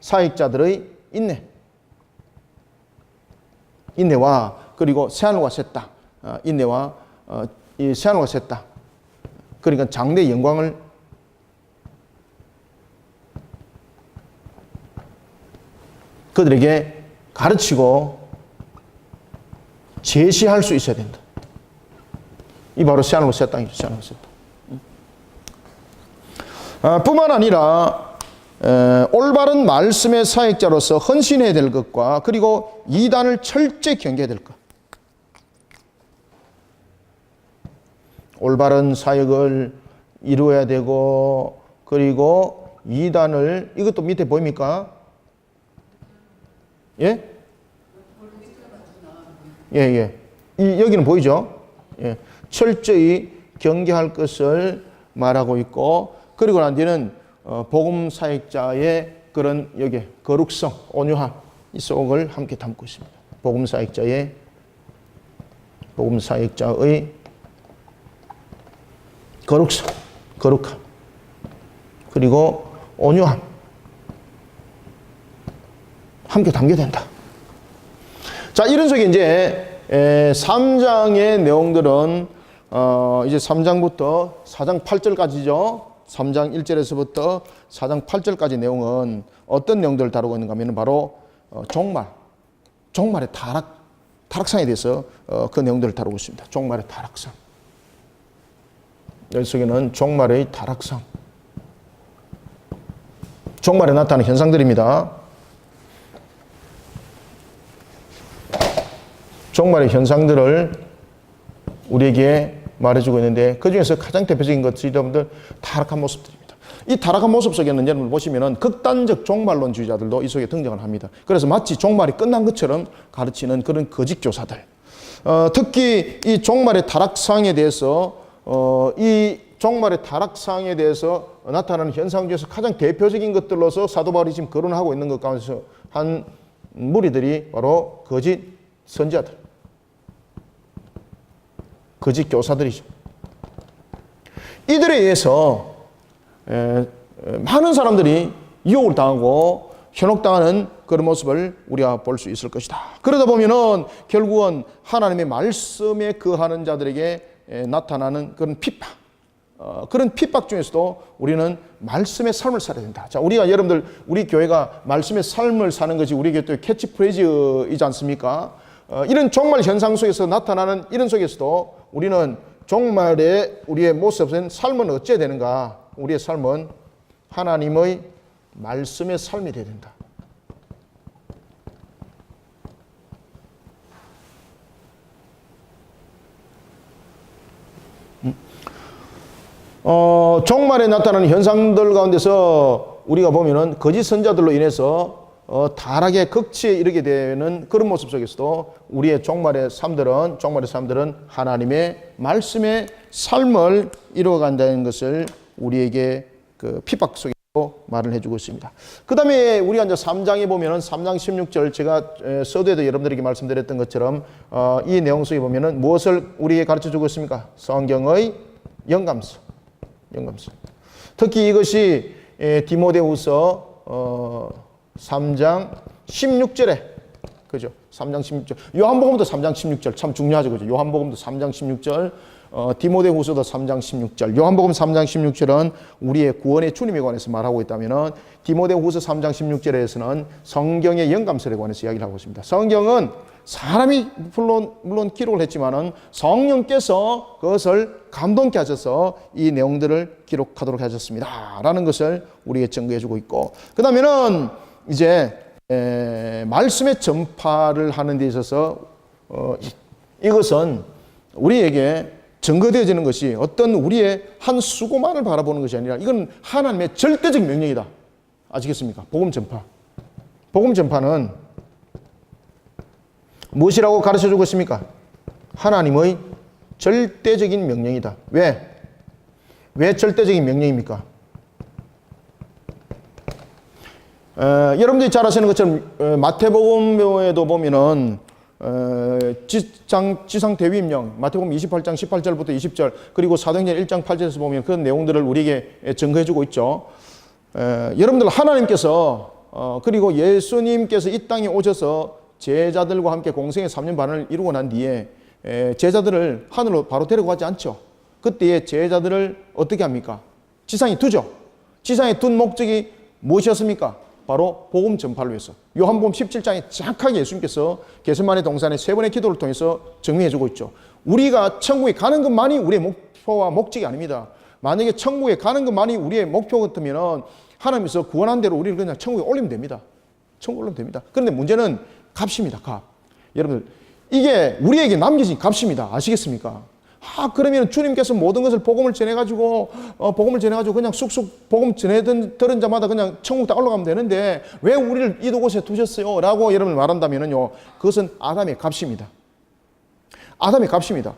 사역자들의 인내. 인내와 그리고 새하늘과 새 땅. 인내와 이 새하늘과 새 땅. 그러니까 장래의 영광을 그들에게 가르치고 제시할 수 있어야 된다. 이 바로 새하늘과 새 땅이죠. 새하늘과 새 땅. 뿐만 아니라 올바른 말씀의 사역자로서 헌신해야 될 것과 그리고 이단을 철저히 경계해야 될 것. 올바른 사역을 이루어야 되고 그리고 이단을 이것도 밑에 보입니까? 예? 예. 여기는 보이죠? 예. 철저히 경계할 것을 말하고 있고 그리고 난 뒤는 복음 사역자의 그런 여기 거룩성, 온유함 이 속을 함께 담고 있습니다. 복음 사역자의 거룩성, 거룩함. 그리고 온유함. 함께 담겨된다. 자, 이런 속에 이제 3장의 내용들은 이제 3장부터 4장 8절까지죠. 3장 1절에서부터 4장 8절까지 내용은 어떤 내용들을 다루고 있는가 하면 바로 종말의 타락상에 대해서 그 내용들을 다루고 있습니다. 종말의 타락상. 여기 속에는 종말의 타락상. 종말에 나타나는 현상들입니다. 종말의 현상들을 우리에게 말해주고 있는데 그 중에서 가장 대표적인 것이 여러분들 타락한 모습들입니다. 이 타락한 모습 속에는 여러분 보시면은 극단적 종말론주의자들도 이 속에 등장을 합니다. 그래서 마치 종말이 끝난 것처럼 가르치는 그런 거짓 교사들. 특히 이 종말의 타락상에 대해서 이 종말의 타락상에 대해서 나타나는 현상 중에서 가장 대표적인 것들로서 사도 바울이 지금 거론하고 있는 것 가운데서 한 무리들이 바로 거짓 선지자들, 거짓 교사들이죠. 이들에 의해서 많은 사람들이 유혹을 당하고 현혹당하는 그런 모습을 우리가 볼 수 있을 것이다. 그러다 보면은 결국은 하나님의 말씀에 거하는 자들에게 나타나는 그런 핍박, 그런 핍박 중에서도 우리는 말씀의 삶을 살아야 된다. 자, 우리가 여러분들 우리 교회가 말씀의 삶을 사는 것이 우리 교회 또 캐치프레이즈이지 않습니까? 이런 종말 현상 속에서 나타나는 이런 속에서도 우리는 종말에 우리의 모습은 삶은 어찌해야 되는가? 우리의 삶은 하나님의 말씀의 삶이 되어야 된다. 종말에 나타나는 현상들 가운데서 우리가 보면은 거짓 선자들로 인해서 타락의 극치에 이르게 되는 그런 모습 속에서도 우리의 종말의 삶들은 하나님의 말씀의 삶을 이루어간다는 것을 우리에게 그 핍박 속에서 말을 해주고 있습니다. 그 다음에 우리가 이제 3장에 보면은 3장 16절 제가 서두에도 여러분들에게 말씀드렸던 것처럼 이 내용 속에 보면은 무엇을 우리에게 가르쳐 주고 있습니까? 성경의 영감서. 특히 이것이 디모데후서 3장 16절에 그죠? 3장 16절. 요한복음도 3장 16절 참 중요하죠. 그죠? 요한복음도 3장 16절, 디모데후서도 3장 16절. 요한복음 3장 16절은 우리의 구원의 주님에 관해서 말하고 있다면은 디모데후서 3장 16절에서는 성경의 영감설에 관해서 이야기를 하고 있습니다. 성경은 사람이 물론 기록을 했지만은 성령께서 그것을 감동케 하셔서 이 내용들을 기록하도록 하셨습니다. 라는 것을 우리에게 증거해 주고 있고, 그 다음에는 이제 말씀의 전파를 하는 데 있어서 이것은 우리에게 증거되어지는 것이 어떤 우리의 한 수고만을 바라보는 것이 아니라 이건 하나님의 절대적 명령이다. 아시겠습니까? 복음 전파. 복음 전파는 무엇이라고 가르쳐 주고 있습니까? 하나님의 절대적인 명령이다. 왜? 왜 절대적인 명령입니까? 여러분들이 잘 아시는 것처럼 마태복음에도 보면은 지상 대위임령, 마태복음 28장 18절부터 20절, 그리고 사도행전 1장 8절에서 보면 그 내용들을 우리에게 증거해 주고 있죠. 여러분들 하나님께서 그리고 예수님께서 이 땅에 오셔서 제자들과 함께 공생의 3년 반을 이루고 난 뒤에 제자들을 하늘로 바로 데려가지 않죠. 그때의 제자들을 어떻게 합니까? 지상에 두죠. 지상에 둔 목적이 무엇이었습니까? 바로 복음 전파를 위해서. 요한복음 17장에 정확하게 예수님께서 겟세마네 동산의 3번의 기도를 통해서 증명해 주고 있죠. 우리가 천국에 가는 것만이 우리의 목표와 목적이 아닙니다. 만약에 천국에 가는 것만이 우리의 목표 같으면 하나님께서 구원한 대로 우리를 그냥 천국에 올리면 됩니다. 천국에 올리면 됩니다. 그런데 문제는 값입니다. 값. 여러분들 이게 우리에게 남겨진 값입니다. 아시겠습니까? 그러면 주님께서 모든 것을 복음을 전해가지고 그냥 쑥쑥 복음 들은 자마다 그냥 천국 다 올라가면 되는데 왜 우리를 이곳에 두셨어요? 라고 여러분 말한다면요, 그것은 아담의 값입니다. 아담의 값입니다.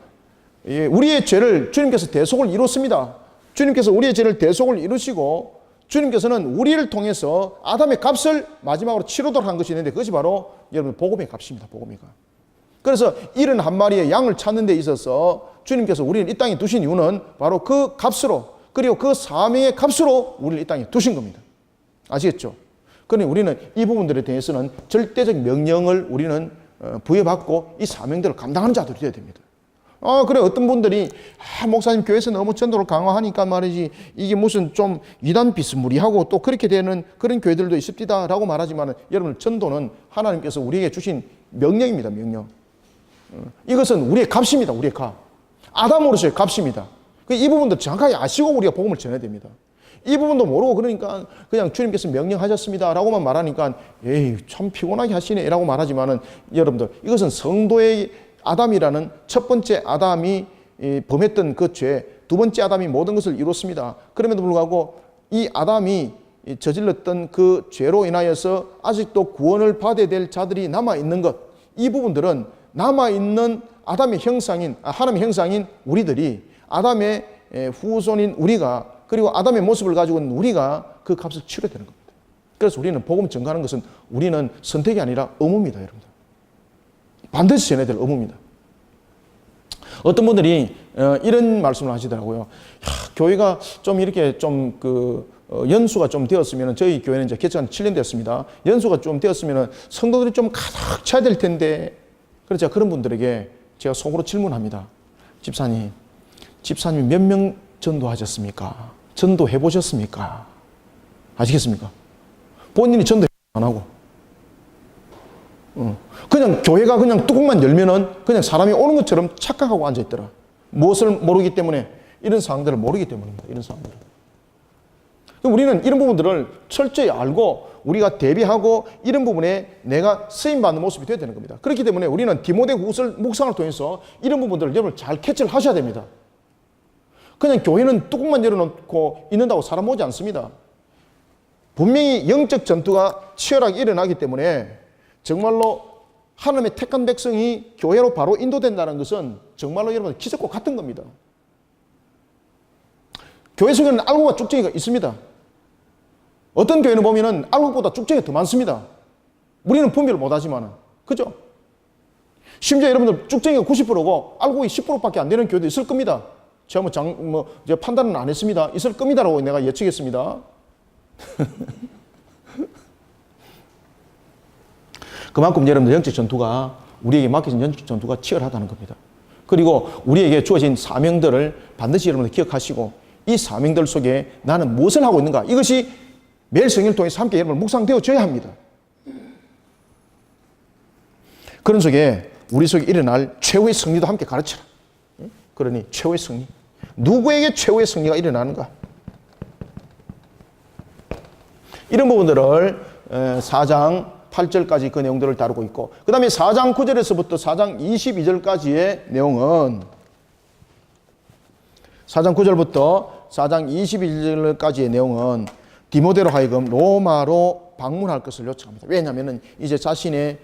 우리의 죄를 주님께서 대속을 이뤘습니다. 주님께서 우리의 죄를 대속을 이루시고 주님께서는 우리를 통해서 아담의 값을 마지막으로 치르도록 한 것이 있는데 그것이 바로 여러분 복음의 값입니다. 복음의 값. 그래서 71마리의 양을 찾는 데 있어서 주님께서 우리를 이 땅에 두신 이유는 바로 그 값으로, 그리고 그 사명의 값으로 우리를 이 땅에 두신 겁니다. 아시겠죠? 그러니 우리는 이 부분들에 대해서는 절대적 명령을 우리는 부여받고 이 사명들을 감당하는 자들이 되어야 됩니다. 그래, 어떤 분들이, 목사님 교회에서 너무 전도를 강화하니까 말이지, 이게 무슨 좀 이단 비스무리하고 또 그렇게 되는 그런 교회들도 있습니다. 라고 말하지만, 여러분, 전도는 하나님께서 우리에게 주신 명령입니다, 명령. 이것은 우리의 값입니다, 우리의 값. 아담으로서의 값입니다. 이 부분도 정확하게 아시고 우리가 복음을 전해야 됩니다. 이 부분도 모르고 그러니까 그냥 주님께서 명령하셨습니다. 라고만 말하니까, 에이, 참 피곤하게 하시네. 라고 말하지만은, 여러분들, 이것은 성도의 아담이라는 첫 번째 아담이 범했던 그 죄, 두 번째 아담이 모든 것을 이뤘습니다. 그럼에도 불구하고 이 아담이 저질렀던 그 죄로 인하여서 아직도 구원을 받아야 될 자들이 남아있는 것, 이 부분들은 남아있는 아담의 형상인, 하나님의 형상인 우리들이, 아담의 후손인 우리가, 그리고 아담의 모습을 가지고 있는 우리가 그 값을 치러야 되는 겁니다. 그래서 우리는 복음 전가하는 것은 우리는 선택이 아니라 의무입니다, 여러분들. 반드시 전해야 될 의무입니다. 어떤 분들이 이런 말씀을 하시더라고요. 교회가 좀 이렇게 좀 연수가 좀 되었으면, 저희 교회는 이제 개척한 7년 됐습니다. 연수가 좀 되었으면 성도들이 좀 가득 차야 될 텐데. 그래서 제가 그런 분들에게 제가 속으로 질문합니다. 집사님이 몇 명 전도하셨습니까? 전도해 보셨습니까? 아시겠습니까? 본인이 전도 안 하고. 그냥 교회가 그냥 뚜껑만 열면은 그냥 사람이 오는 것처럼 착각하고 앉아있더라. 무엇을 모르기 때문에? 이런 상황들을 모르기 때문입니다. 이런 상황들을. 우리는 이런 부분들을 철저히 알고 우리가 대비하고 이런 부분에 내가 쓰임받는 모습이 되어야 되는 겁니다. 그렇기 때문에 우리는 디모데후서 묵상을 통해서 이런 부분들을 여러분 잘 캐치를 하셔야 됩니다. 그냥 교회는 뚜껑만 열어놓고 있는다고 사람 오지 않습니다. 분명히 영적 전투가 치열하게 일어나기 때문에 정말로 하나님의 택한 백성이 교회로 바로 인도된다는 것은 정말로 여러분 기적과 같은 겁니다. 교회 속에는 알곡과 쭉정이가 있습니다. 어떤 교회는 보면은 알곡보다 쭉정이가 더 많습니다. 우리는 분별을 못하지만은. 그죠? 심지어 여러분들 쭉정이가 90%고 알곡이 10%밖에 안 되는 교회도 있을 겁니다. 제가 제가 판단은 안 했습니다. 있을 겁니다라고 내가 예측했습니다. 그만큼 여러분들 영적 전투가, 우리에게 맡겨진 영적 전투가 치열하다는 겁니다. 그리고 우리에게 주어진 사명들을 반드시 여러분들 기억하시고, 이 사명들 속에 나는 무엇을 하고 있는가, 이것이 매일 성경을 통해서 함께 여러분 묵상되어져야 합니다. 그런 속에 우리 속에 일어날 최후의 승리도 함께 가르쳐라. 그러니 최후의 승리, 누구에게 최후의 승리가 일어나는가, 이런 부분들을 4장 8절까지 그 내용들을 다루고 있고, 그 다음에 4장 9절에서부터 4장 22절까지의 내용은, 4장 9절부터 4장 22절까지의 내용은 디모데로 하여금 로마로 방문할 것을 요청합니다. 왜냐하면 이제 자신의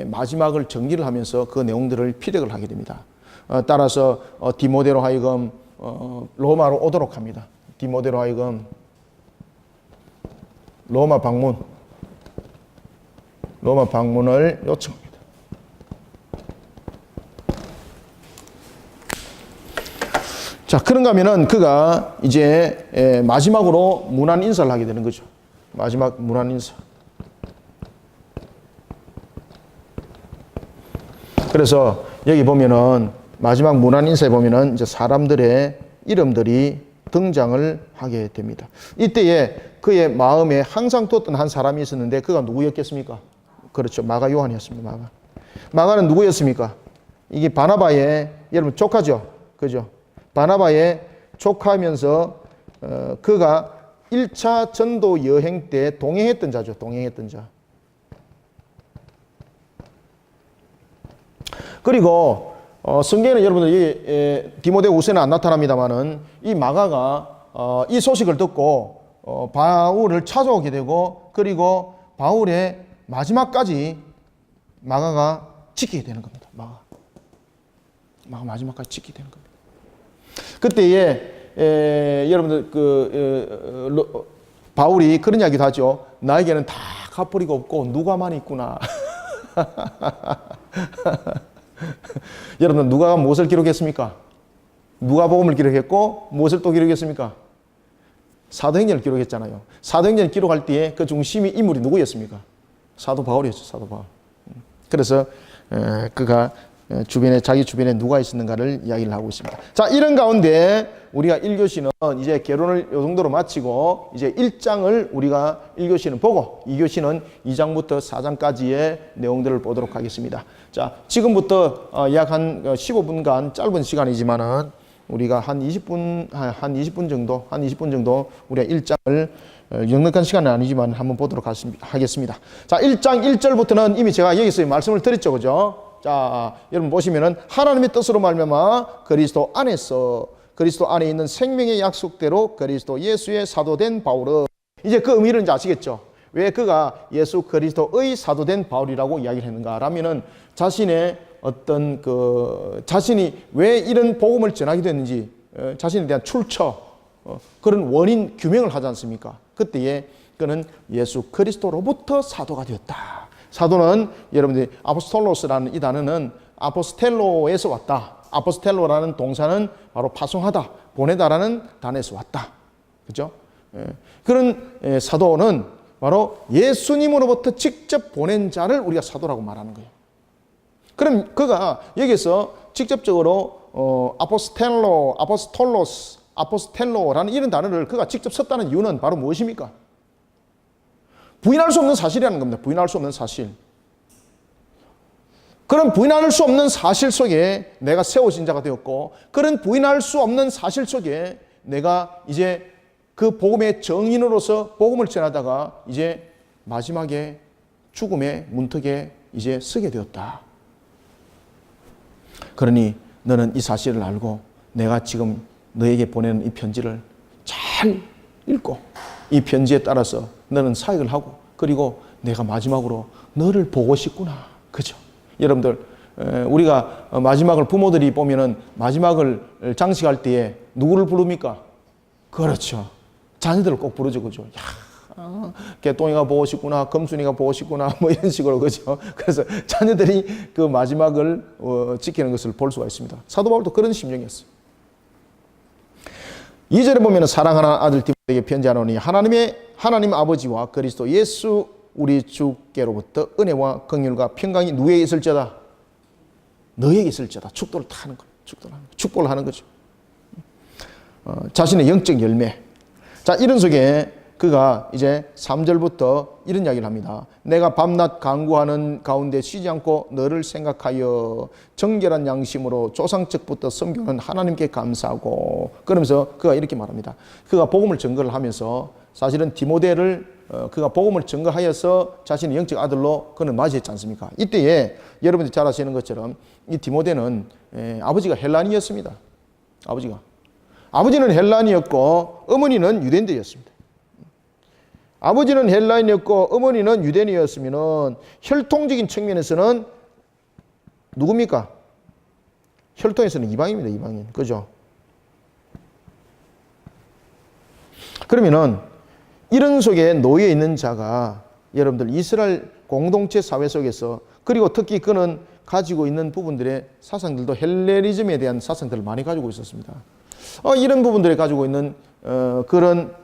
마지막을 정리를 하면서 그 내용들을 피력을 하게 됩니다. 따라서 디모데로 하여금 로마로 오도록 합니다. 디모데로 하여금 로마 방문을 요청합니다. 자, 그런가 하면은 그가 이제 마지막으로 문안 인사를 하게 되는 거죠. 마지막 문안 인사. 그래서 여기 보면은 마지막 문안 인사에 보면은 이제 사람들의 이름들이 등장을 하게 됩니다. 이때에 그의 마음에 항상 뒀던 한 사람이 있었는데 그가 누구였겠습니까? 그렇죠. 마가 요한이었습니다. 마가는 누구였습니까? 이게 바나바의 여러분 조카죠. 그죠? 바나바의 조카면서 그가 1차 전도 여행 때 동행했던 자죠. 동행했던 자. 그리고 성경에는 여러분들 디모데후서에는 안 나타납니다만은 이 마가가 이 소식을 듣고 바울을 찾아오게 되고, 그리고 바울의 마지막까지 마가가 지키게 되는 겁니다. 마가 마지막까지 지키게 되는 겁니다. 그때에 여러분들 바울이 그런 이야기도 하죠. 나에게는 다 갚으리가 없고 누가만 있구나. 여러분, 누가가 무엇을 기록했습니까? 누가복음을 기록했고 무엇을 또 기록했습니까? 사도행전을 기록했잖아요. 사도행전을 기록할 때에 그 중심이 인물이 누구였습니까? 사도 바울이었죠. 사도 바울. 그래서 그가 자기 주변에 누가 있었는가를 이야기를 하고 있습니다. 자, 이런 가운데 우리가 1교시는 이제 개론을 이 정도로 마치고 이제 1장을 우리가 1교시는 보고 2교시는 2장부터 4장까지의 내용들을 보도록 하겠습니다. 자, 지금부터 약 한 15분간 짧은 시간이지만은 우리가 한 20분 정도 우리가 1장을 넉넉한 시간은 아니지만 한번 보도록 하겠습니다. 자, 1장 1절부터는 이미 제가 여기서 말씀을 드렸죠. 그죠? 자, 여러분 보시면은 하나님의 뜻으로 말미암아 그리스도 안에 있는 생명의 약속대로 그리스도 예수의 사도된 바울은, 이제 그 의미를 이제 아시겠죠? 왜 그가 예수 그리스도의 사도된 바울이라고 이야기를 했는가 라면은 자신의 어떤 자신이 왜 이런 복음을 전하게 됐는지 자신에 대한 출처, 그런 원인 규명을 하지 않습니까? 그때에 그는 예수 그리스도로부터 사도가 되었다. 사도는 여러분들이 아포스톨로스라는 이 단어는 아포스텔로에서 왔다. 아포스텔로라는 동사는 바로 파송하다, 보내다라는 단어에서 왔다. 그죠? 그런 사도는 바로 예수님으로부터 직접 보낸 자를 우리가 사도라고 말하는 거예요. 그럼 그가 여기서 직접적으로 아포스텔로라는 이런 단어를 그가 직접 썼다는 이유는 바로 무엇입니까? 부인할 수 없는 사실이라는 겁니다. 부인할 수 없는 사실. 그런 부인할 수 없는 사실 속에 내가 세워진 자가 되었고, 그런 부인할 수 없는 사실 속에 내가 이제 그 복음의 정인으로서 복음을 전하다가 이제 마지막에 죽음의 문턱에 이제 서게 되었다. 그러니 너는 이 사실을 알고 내가 지금 너에게 보내는 이 편지를 잘 읽고 이 편지에 따라서 너는 사역을 하고, 그리고 내가 마지막으로 너를 보고 싶구나. 그죠? 여러분들, 우리가 마지막을 부모들이 보면은 마지막을 장식할 때에 누구를 부릅니까? 그렇죠. 자녀들을 꼭 부르죠. 그죠? 야, 개똥이가 보고 싶구나, 금순이가 보고 싶구나, 뭐 이런 식으로. 그죠? 그래서 자녀들이 그 마지막을 지키는 것을 볼 수가 있습니다. 사도 바울도 그런 심정이었어요. 2절에 보면 사랑하는 아들 디모데에게 편지하노니 하나님 아버지와 그리스도 예수 우리 주께로부터 은혜와 긍휼과 평강이 누구에게 있을지어다? 너에게 있을지어다. 축도를 하는 거예요. 축복을 하는 거죠. 자신의 영적 열매. 자, 이런 속에 그가 이제 3절부터 이런 이야기를 합니다. 내가 밤낮 간구하는 가운데 쉬지 않고 너를 생각하여 정결한 양심으로 조상적부터 섬기는 하나님께 감사하고, 그러면서 그가 이렇게 말합니다. 그가 복음을 증거를 하면서 사실은 디모데를 그가 복음을 증거하여서 자신의 영적 아들로 그는 맞이했지 않습니까? 이때에 여러분들이 잘 아시는 것처럼 이 디모데는 아버지가 헬라니였습니다. 아버지는 헬라니였고 어머니는 유대인들이었습니다. 아버지는 헬라인이었고 어머니는 유대인이었으면 혈통적인 측면에서는 누굽니까? 혈통에서는 이방인입니다. 이방인. 그죠? 그러면은 이런 속에 놓여 있는 자가 여러분들 이스라엘 공동체 사회 속에서, 그리고 특히 그는 가지고 있는 부분들의 사상들도 헬레니즘에 대한 사상들을 많이 가지고 있었습니다. 이런 부분들을 가지고 있는 그런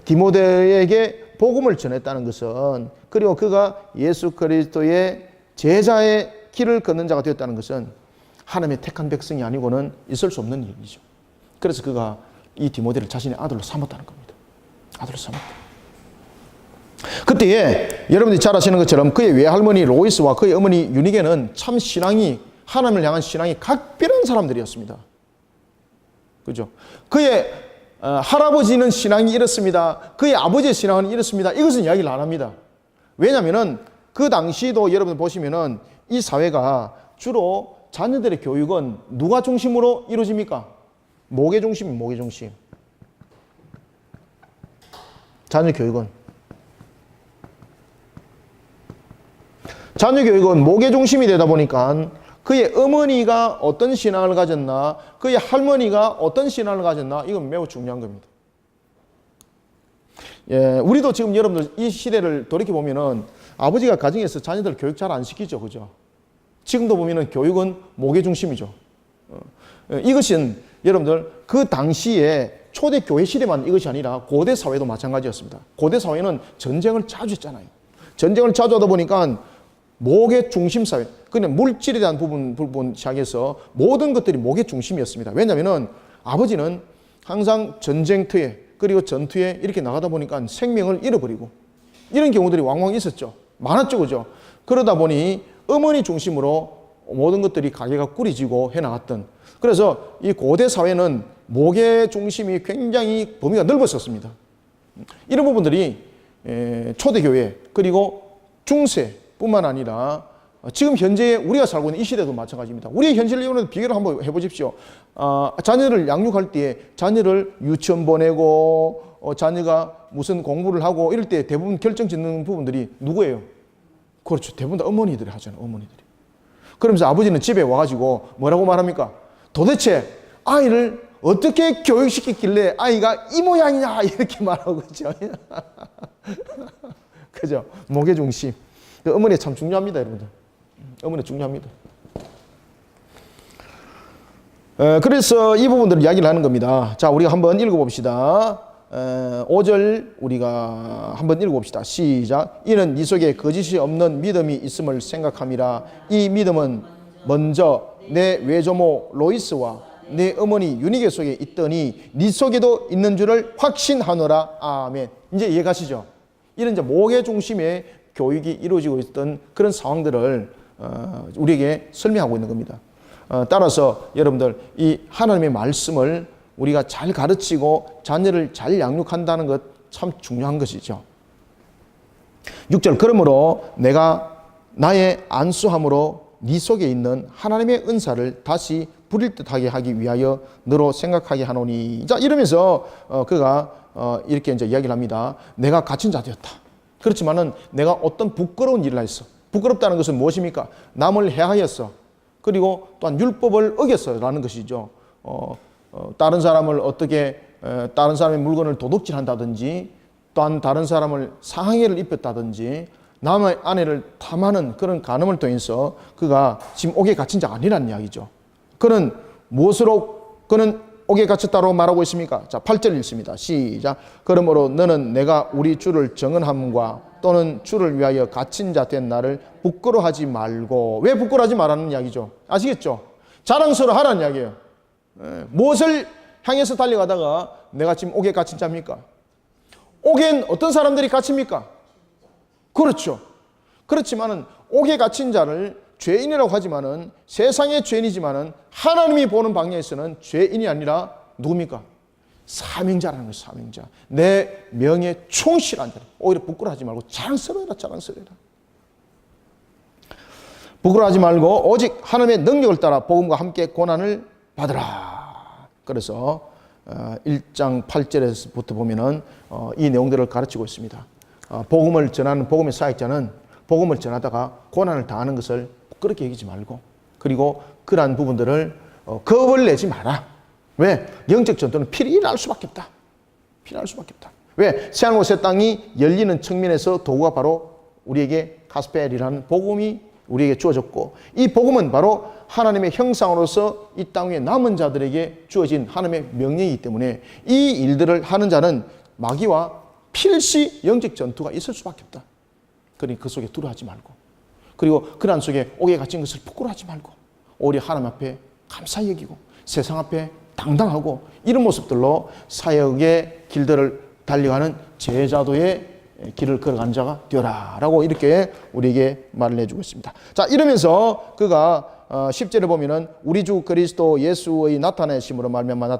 디모데에게 복음을 전했다는 것은, 그리고 그가 예수 그리스도의 제자의 길을 걷는 자가 되었다는 것은 하나님의 택한 백성이 아니고는 있을 수 없는 일이죠. 그래서 그가 이 디모데를 자신의 아들로 삼았다는 겁니다. 아들로 삼았다. 그때에 여러분들이 잘 아시는 것처럼 그의 외할머니 로이스와 그의 어머니 유니게는 참 신앙이, 하나님을 향한 신앙이 각별한 사람들이었습니다. 그죠? 그의 할아버지는 신앙이 이렇습니다. 그의 아버지의 신앙은 이렇습니다. 이것은 이야기를 안 합니다. 왜냐하면은 그 당시도 여러분 보시면은 이 사회가 주로 자녀들의 교육은 누가 중심으로 이루어집니까? 목의 중심. 자녀 교육은 목의 중심이 되다 보니까 그의 어머니가 어떤 신앙을 가졌나, 그의 할머니가 어떤 신앙을 가졌나, 이건 매우 중요한 겁니다. 예, 우리도 지금 여러분들 이 시대를 돌이켜보면은 아버지가 가정에서 자녀들 교육 잘 안 시키죠. 그죠? 지금도 보면은 교육은 목의 중심이죠. 이것은 여러분들 그 당시에 초대교회 시대만 이것이 아니라 고대 사회도 마찬가지였습니다. 고대 사회는 전쟁을 자주 했잖아요. 전쟁을 자주 하다 보니까 목의 중심 사회, 그냥 물질에 대한 부분 시작해서 모든 것들이 목의 중심이었습니다. 왜냐하면 아버지는 항상 전쟁터에 그리고 전투에 이렇게 나가다 보니까 생명을 잃어버리고 이런 경우들이 왕왕 있었죠. 많았죠, 그죠? 그러다 보니 어머니 중심으로 모든 것들이 가게가 꾸려지고 해나갔던, 그래서 이 고대 사회는 목의 중심이 굉장히 범위가 넓었었습니다. 이런 부분들이 초대교회 그리고 중세뿐만 아니라 지금 현재 우리가 살고 있는 이 시대도 마찬가지입니다. 우리의 현실을 비교를 한번 해보십시오. 자녀를 양육할 때 자녀를 유치원 보내고 자녀가 무슨 공부를 하고 이럴 때 대부분 결정짓는 부분들이 누구예요? 그렇죠. 대부분 다 어머니들이 하잖아요. 어머니들이. 그러면서 아버지는 집에 와가지고 뭐라고 말합니까? 도대체 아이를 어떻게 교육시키길래 아이가 이 모양이냐 이렇게 말하고 그죠. 그죠? 목의 중심. 어머니 참 중요합니다, 여러분들. 어머니 중요합니다. 그래서 이 부분들을 이야기를 하는 겁니다. 자, 우리가 한번 읽어봅시다. 5절 우리가 한번 읽어봅시다. 시작. 이는 네 속에 거짓이 없는 믿음이 있음을 생각함이라. 이 믿음은 먼저 내 외조모 로이스와 내 어머니 유니게 속에 있더니 네 속에도 있는 줄을 확신하노라. 아멘. 이제 이해가시죠? 이런 이제 목의 중심에 교육이 이루어지고 있던 그런 상황들을 우리에게 설명하고 있는 겁니다. 따라서 여러분들 이 하나님의 말씀을 우리가 잘 가르치고 자녀를 잘 양육한다는 것 참 중요한 것이죠. 6절. 그러므로 내가 나의 안수함으로 네 속에 있는 하나님의 은사를 다시 부릴 듯하게 하기 위하여 너로 생각하게 하노니. 자, 이러면서 그가 이렇게 이제 이야기를 합니다. 내가 갇힌 자 되었다. 그렇지만은 내가 어떤 부끄러운 일을 했어. 부끄럽다는 것은 무엇입니까? 남을 해하였어. 그리고 또한 율법을 어겼어라는 것이죠. 다른 사람을 어떻게 다른 사람의 물건을 도둑질한다든지, 또한 다른 사람을 상해를 입혔다든지, 남의 아내를 탐하는 그런 간음을 통해서 그가 지금 옥에 갇힌 자가 아니라는 이야기죠. 그는 무엇으로 그는 옥에 갇혔다고 말하고 있습니까? 자, 8절 읽습니다. 시작. 그러므로 너는 내가 우리 주를 정언함과 또는 주를 위하여 갇힌 자 된 나를 부끄러워하지 말고. 왜 부끄러워하지 말라는 이야기죠? 아시겠죠? 자랑스러워 하라는 이야기예요. 무엇을 향해서 달려가다가 내가 지금 옥에 갇힌 자입니까? 옥엔 어떤 사람들이 갇힙니까? 그렇죠. 그렇지만은 옥에 갇힌 자를 죄인이라고 하지만은 세상의 죄인이지만은 하나님이 보는 방향에서는 죄인이 아니라 누굽니까? 사명자라는 거예요. 사명자. 내 명예에 충실한 자. 오히려 부끄러워하지 말고 자랑스러워라. 자랑스러워라. 부끄러워하지 말고 오직 하나님의 능력을 따라 복음과 함께 고난을 받으라. 그래서 1장 8절에서부터 보면은 이 내용들을 가르치고 있습니다. 복음을 전하는 복음의 사역자는 복음을 전하다가 고난을 당하는 것을 그렇게 여기지 말고, 그리고 그러한 부분들을 겁을 내지 마라. 왜? 영적 전투는 필요할 수밖에 없다. 필요할 수밖에 없다. 왜? 새하늘과 새 땅이 열리는 측면에서 도구가 바로 우리에게 가스펠이라는 복음이 우리에게 주어졌고, 이 복음은 바로 하나님의 형상으로서 이 땅 위에 남은 자들에게 주어진 하나님의 명령이기 때문에 이 일들을 하는 자는 마귀와 필시 영적 전투가 있을 수밖에 없다. 그러니 그 속에 두려워하지 말고, 그리고 그러한 속에 옥에 갇힌 것을 부끄러워하지 말고 오히려 하나님 앞에 감사히 여기고 세상 앞에 당당하고 이런 모습들로 사역의 길들을 달려가는 제자도의 길을 걸어가는 자가 되어라 라고 이렇게 우리에게 말을 해주고 있습니다. 자, 이러면서 그가 10절에 보면은 우리 주 그리스도 예수의 나타내심으로 말미암아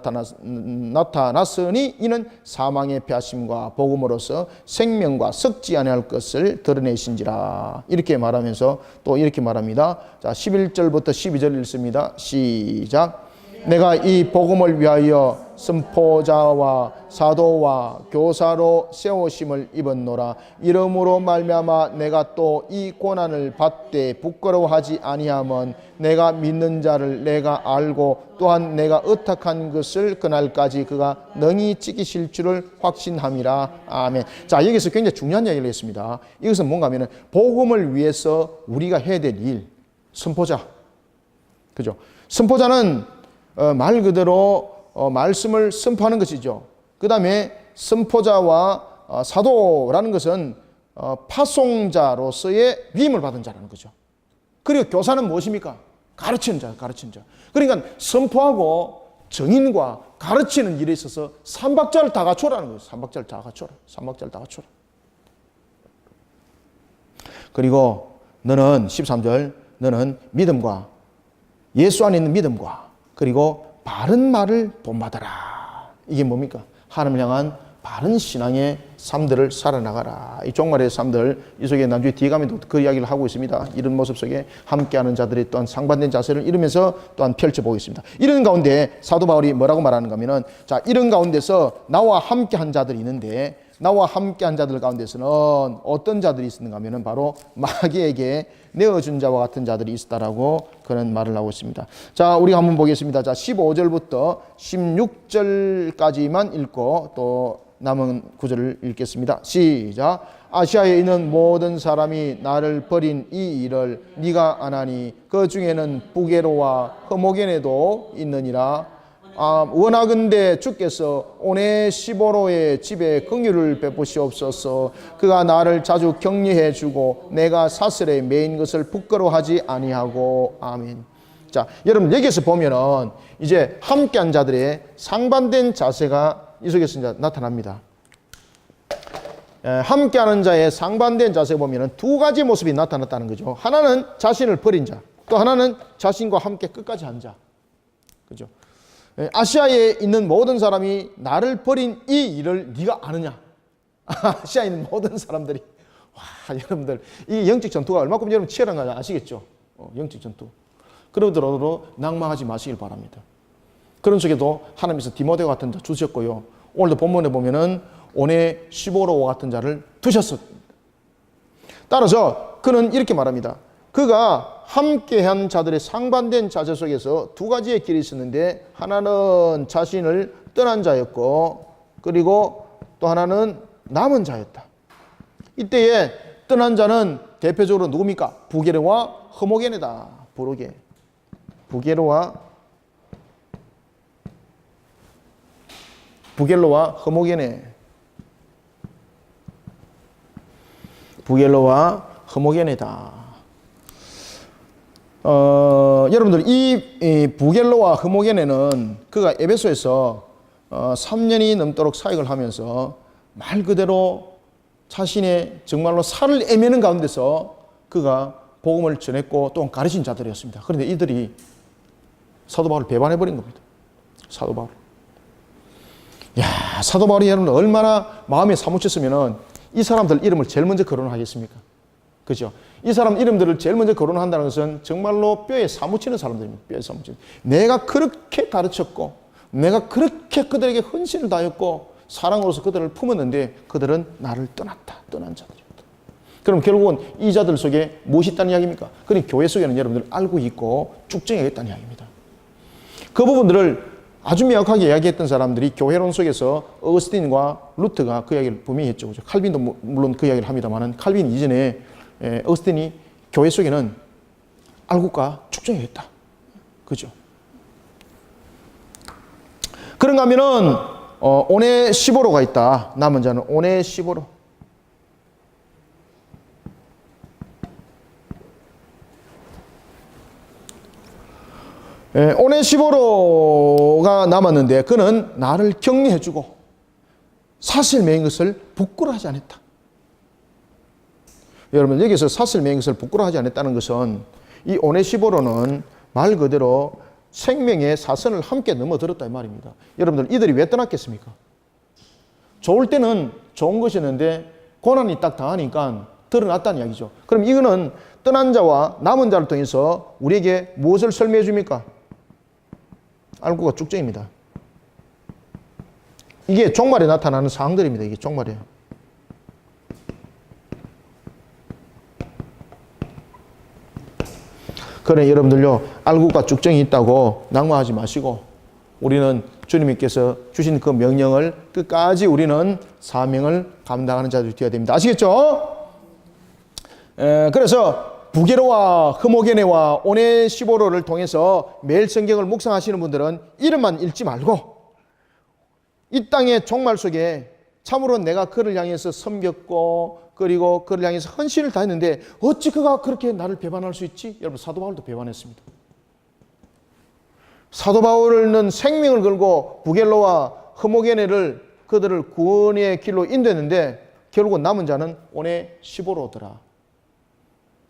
나타났으니 이는 사망의 패하심과 복음으로서 생명과 썩지 아니할 것을 드러내신지라. 이렇게 말하면서 또 이렇게 말합니다. 자, 11절부터 12절 읽습니다. 시작. 내가 이 복음을 위하여 선포자와 사도와 교사로 세우심을 입었노라. 이러므로 말미암아 내가 또 이 고난을 받되 부끄러워하지 아니함은 내가 믿는 자를 내가 알고 또한 내가 의탁한 것을 그날까지 그가 능히 지키실 줄을 확신함이라. 아멘. 자, 여기서 굉장히 중요한 이야기를 했습니다. 이것은 뭔가 하면은 복음을 위해서 우리가 해야 될 일, 선포자. 그죠? 선포자는 말 그대로 말씀을 선포하는 것이죠. 그 다음에 선포자와 사도라는 것은 파송자로서의 위임을 받은 자라는 거죠. 그리고 교사는 무엇입니까? 가르치는 자, 가르치는 자. 그러니까 선포하고 정인과 가르치는 일에 있어서 삼박자를 다 갖춰라는 거예요. 삼박자를 다 갖춰라. 삼박자를 다 갖춰라. 그리고 너는 13절 너는 믿음과 예수 안에 있는 믿음과 그리고 바른 말을 본받아라. 이게 뭡니까? 하나님을 향한 바른 신앙의 삶들을 살아나가라. 이 종말의 삶들, 이 속에 나중에 뒤에 가면 그 이야기를 하고 있습니다. 이런 모습 속에 함께하는 자들이 또한 상반된 자세를 이루면서 또한 펼쳐보겠습니다. 이런 가운데 사도 바울이 뭐라고 말하는가 하면은, 자, 이런 가운데서 나와 함께한 자들이 있는데, 나와 함께한 자들 가운데서는 어떤 자들이 있었는가 하면은 바로 마귀에게 내어준 자와 같은 자들이 있었다라고 그런 말을 하고 있습니다. 자, 우리가 한번 보겠습니다. 자, 15절부터 16절까지만 읽고 또 남은 구절을 읽겠습니다. 시작. 아시아에 있는 모든 사람이 나를 버린 이 일을 네가 아나니 그 중에는 부게로와 허모게네도 있느니라. 원하건대 주께서 오네시보로의 집에 긍휼을 베푸시옵소서. 그가 나를 자주 격려해 주고 내가 사슬에 매인 것을 부끄러워하지 아니하고. 아멘. 자, 여러분 여기서 보면은 이제 함께한 자들의 상반된 자세가 이 속에서 이제 나타납니다. 함께하는 자의 상반된 자세 보면은 두 가지 모습이 나타났다는 거죠. 하나는 자신을 버린 자, 또 하나는 자신과 함께 끝까지 한 자. 그죠? 아시아에 있는 모든 사람이 나를 버린 이 일을 네가 아느냐? 아시아에 있는 모든 사람들이, 와, 여러분들 이 영적 전투가 얼마큼 여러분 치열한가 아시겠죠? 영적 전투. 그러더라도 낭망하지 마시길 바랍니다. 그런 속에도 하나님께서 디모데와 같은 자 주셨고요. 오늘도 본문에 보면은 오네시보로와 같은 자를 두셨습니다. 따라서 그는 이렇게 말합니다. 그가 함께한 자들의 상반된 자세 속에서 두 가지의 길이 있었는데, 하나는 자신을 떠난 자였고, 그리고 또 하나는 남은 자였다. 이때에 떠난 자는 대표적으로 누굽니까? 부게로와 허모게네다. 부겔로와 허모게네. 부겔로와 허모게네다. 여러분들 이 부겔로와 허모게네는 그가 에베소에서 3년이 넘도록 사역을 하면서 말 그대로 자신의 정말로 살을 애매는 가운데서 그가 복음을 전했고 또 가르친 자들이었습니다. 그런데 이들이 사도 바울을 배반해버린 겁니다. 사도 바울. 야, 사도 바울이 여러분 얼마나 마음에 사무쳤으면은 이 사람들 이름을 제일 먼저 거론하겠습니까? 그죠? 이 사람 이름들을 제일 먼저 거론한다는 것은 정말로 뼈에 사무치는 사람들입니다. 뼈에 사무치는. 내가 그렇게 가르쳤고, 내가 그렇게 그들에게 헌신을 다했고, 사랑으로서 그들을 품었는데 그들은 나를 떠났다. 떠난 자들이었다. 그럼 결국은 이 자들 속에 무엇이 있다는 이야기입니까? 그러니 교회 속에는 여러분들 알고 있고 쭉정해야겠다는 이야기입니다. 그 부분들을 아주 명확하게 이야기했던 사람들이 교회론 속에서 어거스틴과 루트가 그 이야기를 분명히 했죠. 칼빈도 물론 그 이야기를 합니다만, 칼빈 이전에 어거스틴이 교회 속에는 알고가 축정했다. 그죠? 그런가 하면은 오네시보로가 있다. 남은 자는 오네시보로. 오네시보로가 남았는데 그는 나를 격려해주고 사슬 매인 것을 부끄러워하지 않았다. 여러분 여기서 사슬 매인 것을 부끄러워하지 않았다는 것은 이 오네시보로는 말 그대로 생명의 사선을 함께 넘어들었다 이 말입니다. 여러분들 이들이 왜 떠났겠습니까? 좋을 때는 좋은 것이었는데 고난이 딱 당하니까 드러났다는 이야기죠. 그럼 이거는 떠난 자와 남은 자를 통해서 우리에게 무엇을 설명해 줍니까? 알고가 쭉정입니다. 이게 종말에 나타나는 상황들입니다. 이게 종말이에요. 그래 여러분들요, 알고가 쭉정이 있다고 낭만하지 마시고 우리는 주님께서 주신 그 명령을 끝까지 우리는 사명을 감당하는 자들이 되어야 됩니다. 아시겠죠? 그래서 부게로와 허모게네와 오네시보로를 통해서 매일 성경을 묵상하시는 분들은 이름만 읽지 말고 이 땅의 종말 속에 참으로 내가 그를 향해서 섬겼고 그리고 그를 향해서 헌신을 다했는데 어찌 그가 그렇게 나를 배반할 수 있지? 여러분 사도 바울도 배반했습니다. 사도 바울은 생명을 걸고 부겔로와 흐모게네를 그들을 구원의 길로 인도했는데 결국은 남은 자는 오네시보로더라.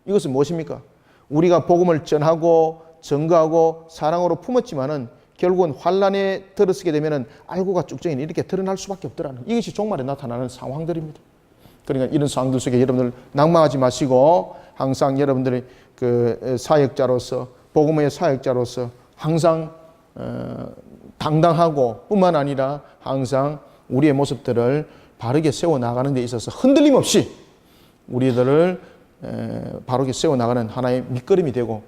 이것은 무엇입니까? 우리가 복음을 전하고 증거하고 사랑으로 품었지만은 결국은 환란에 들어서게 되면은 알고가 쭉정이는 이렇게 드러날 수밖에 없더라는 이것이 종말에 나타나는 상황들입니다. 그러니까 이런 상황들 속에 여러분들 낭망하지 마시고 항상 여러분들이 그 사역자로서 복음의 사역자로서 항상 당당하고 뿐만 아니라 항상 우리의 모습들을 바르게 세워나가는 데 있어서 흔들림 없이 우리들을 바르게 세워나가는 하나의 밑거름이 되고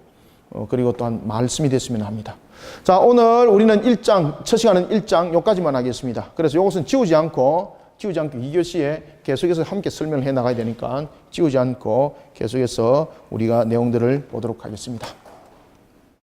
그리고 또한 말씀이 됐으면 합니다. 자, 오늘 우리는 1장, 첫 시간은 1장 요까지만 하겠습니다. 그래서 이것은 지우지 않고 2교시에 계속해서 함께 설명을 해 나가야 되니까 지우지 않고 계속해서 우리가 내용들을 보도록 하겠습니다.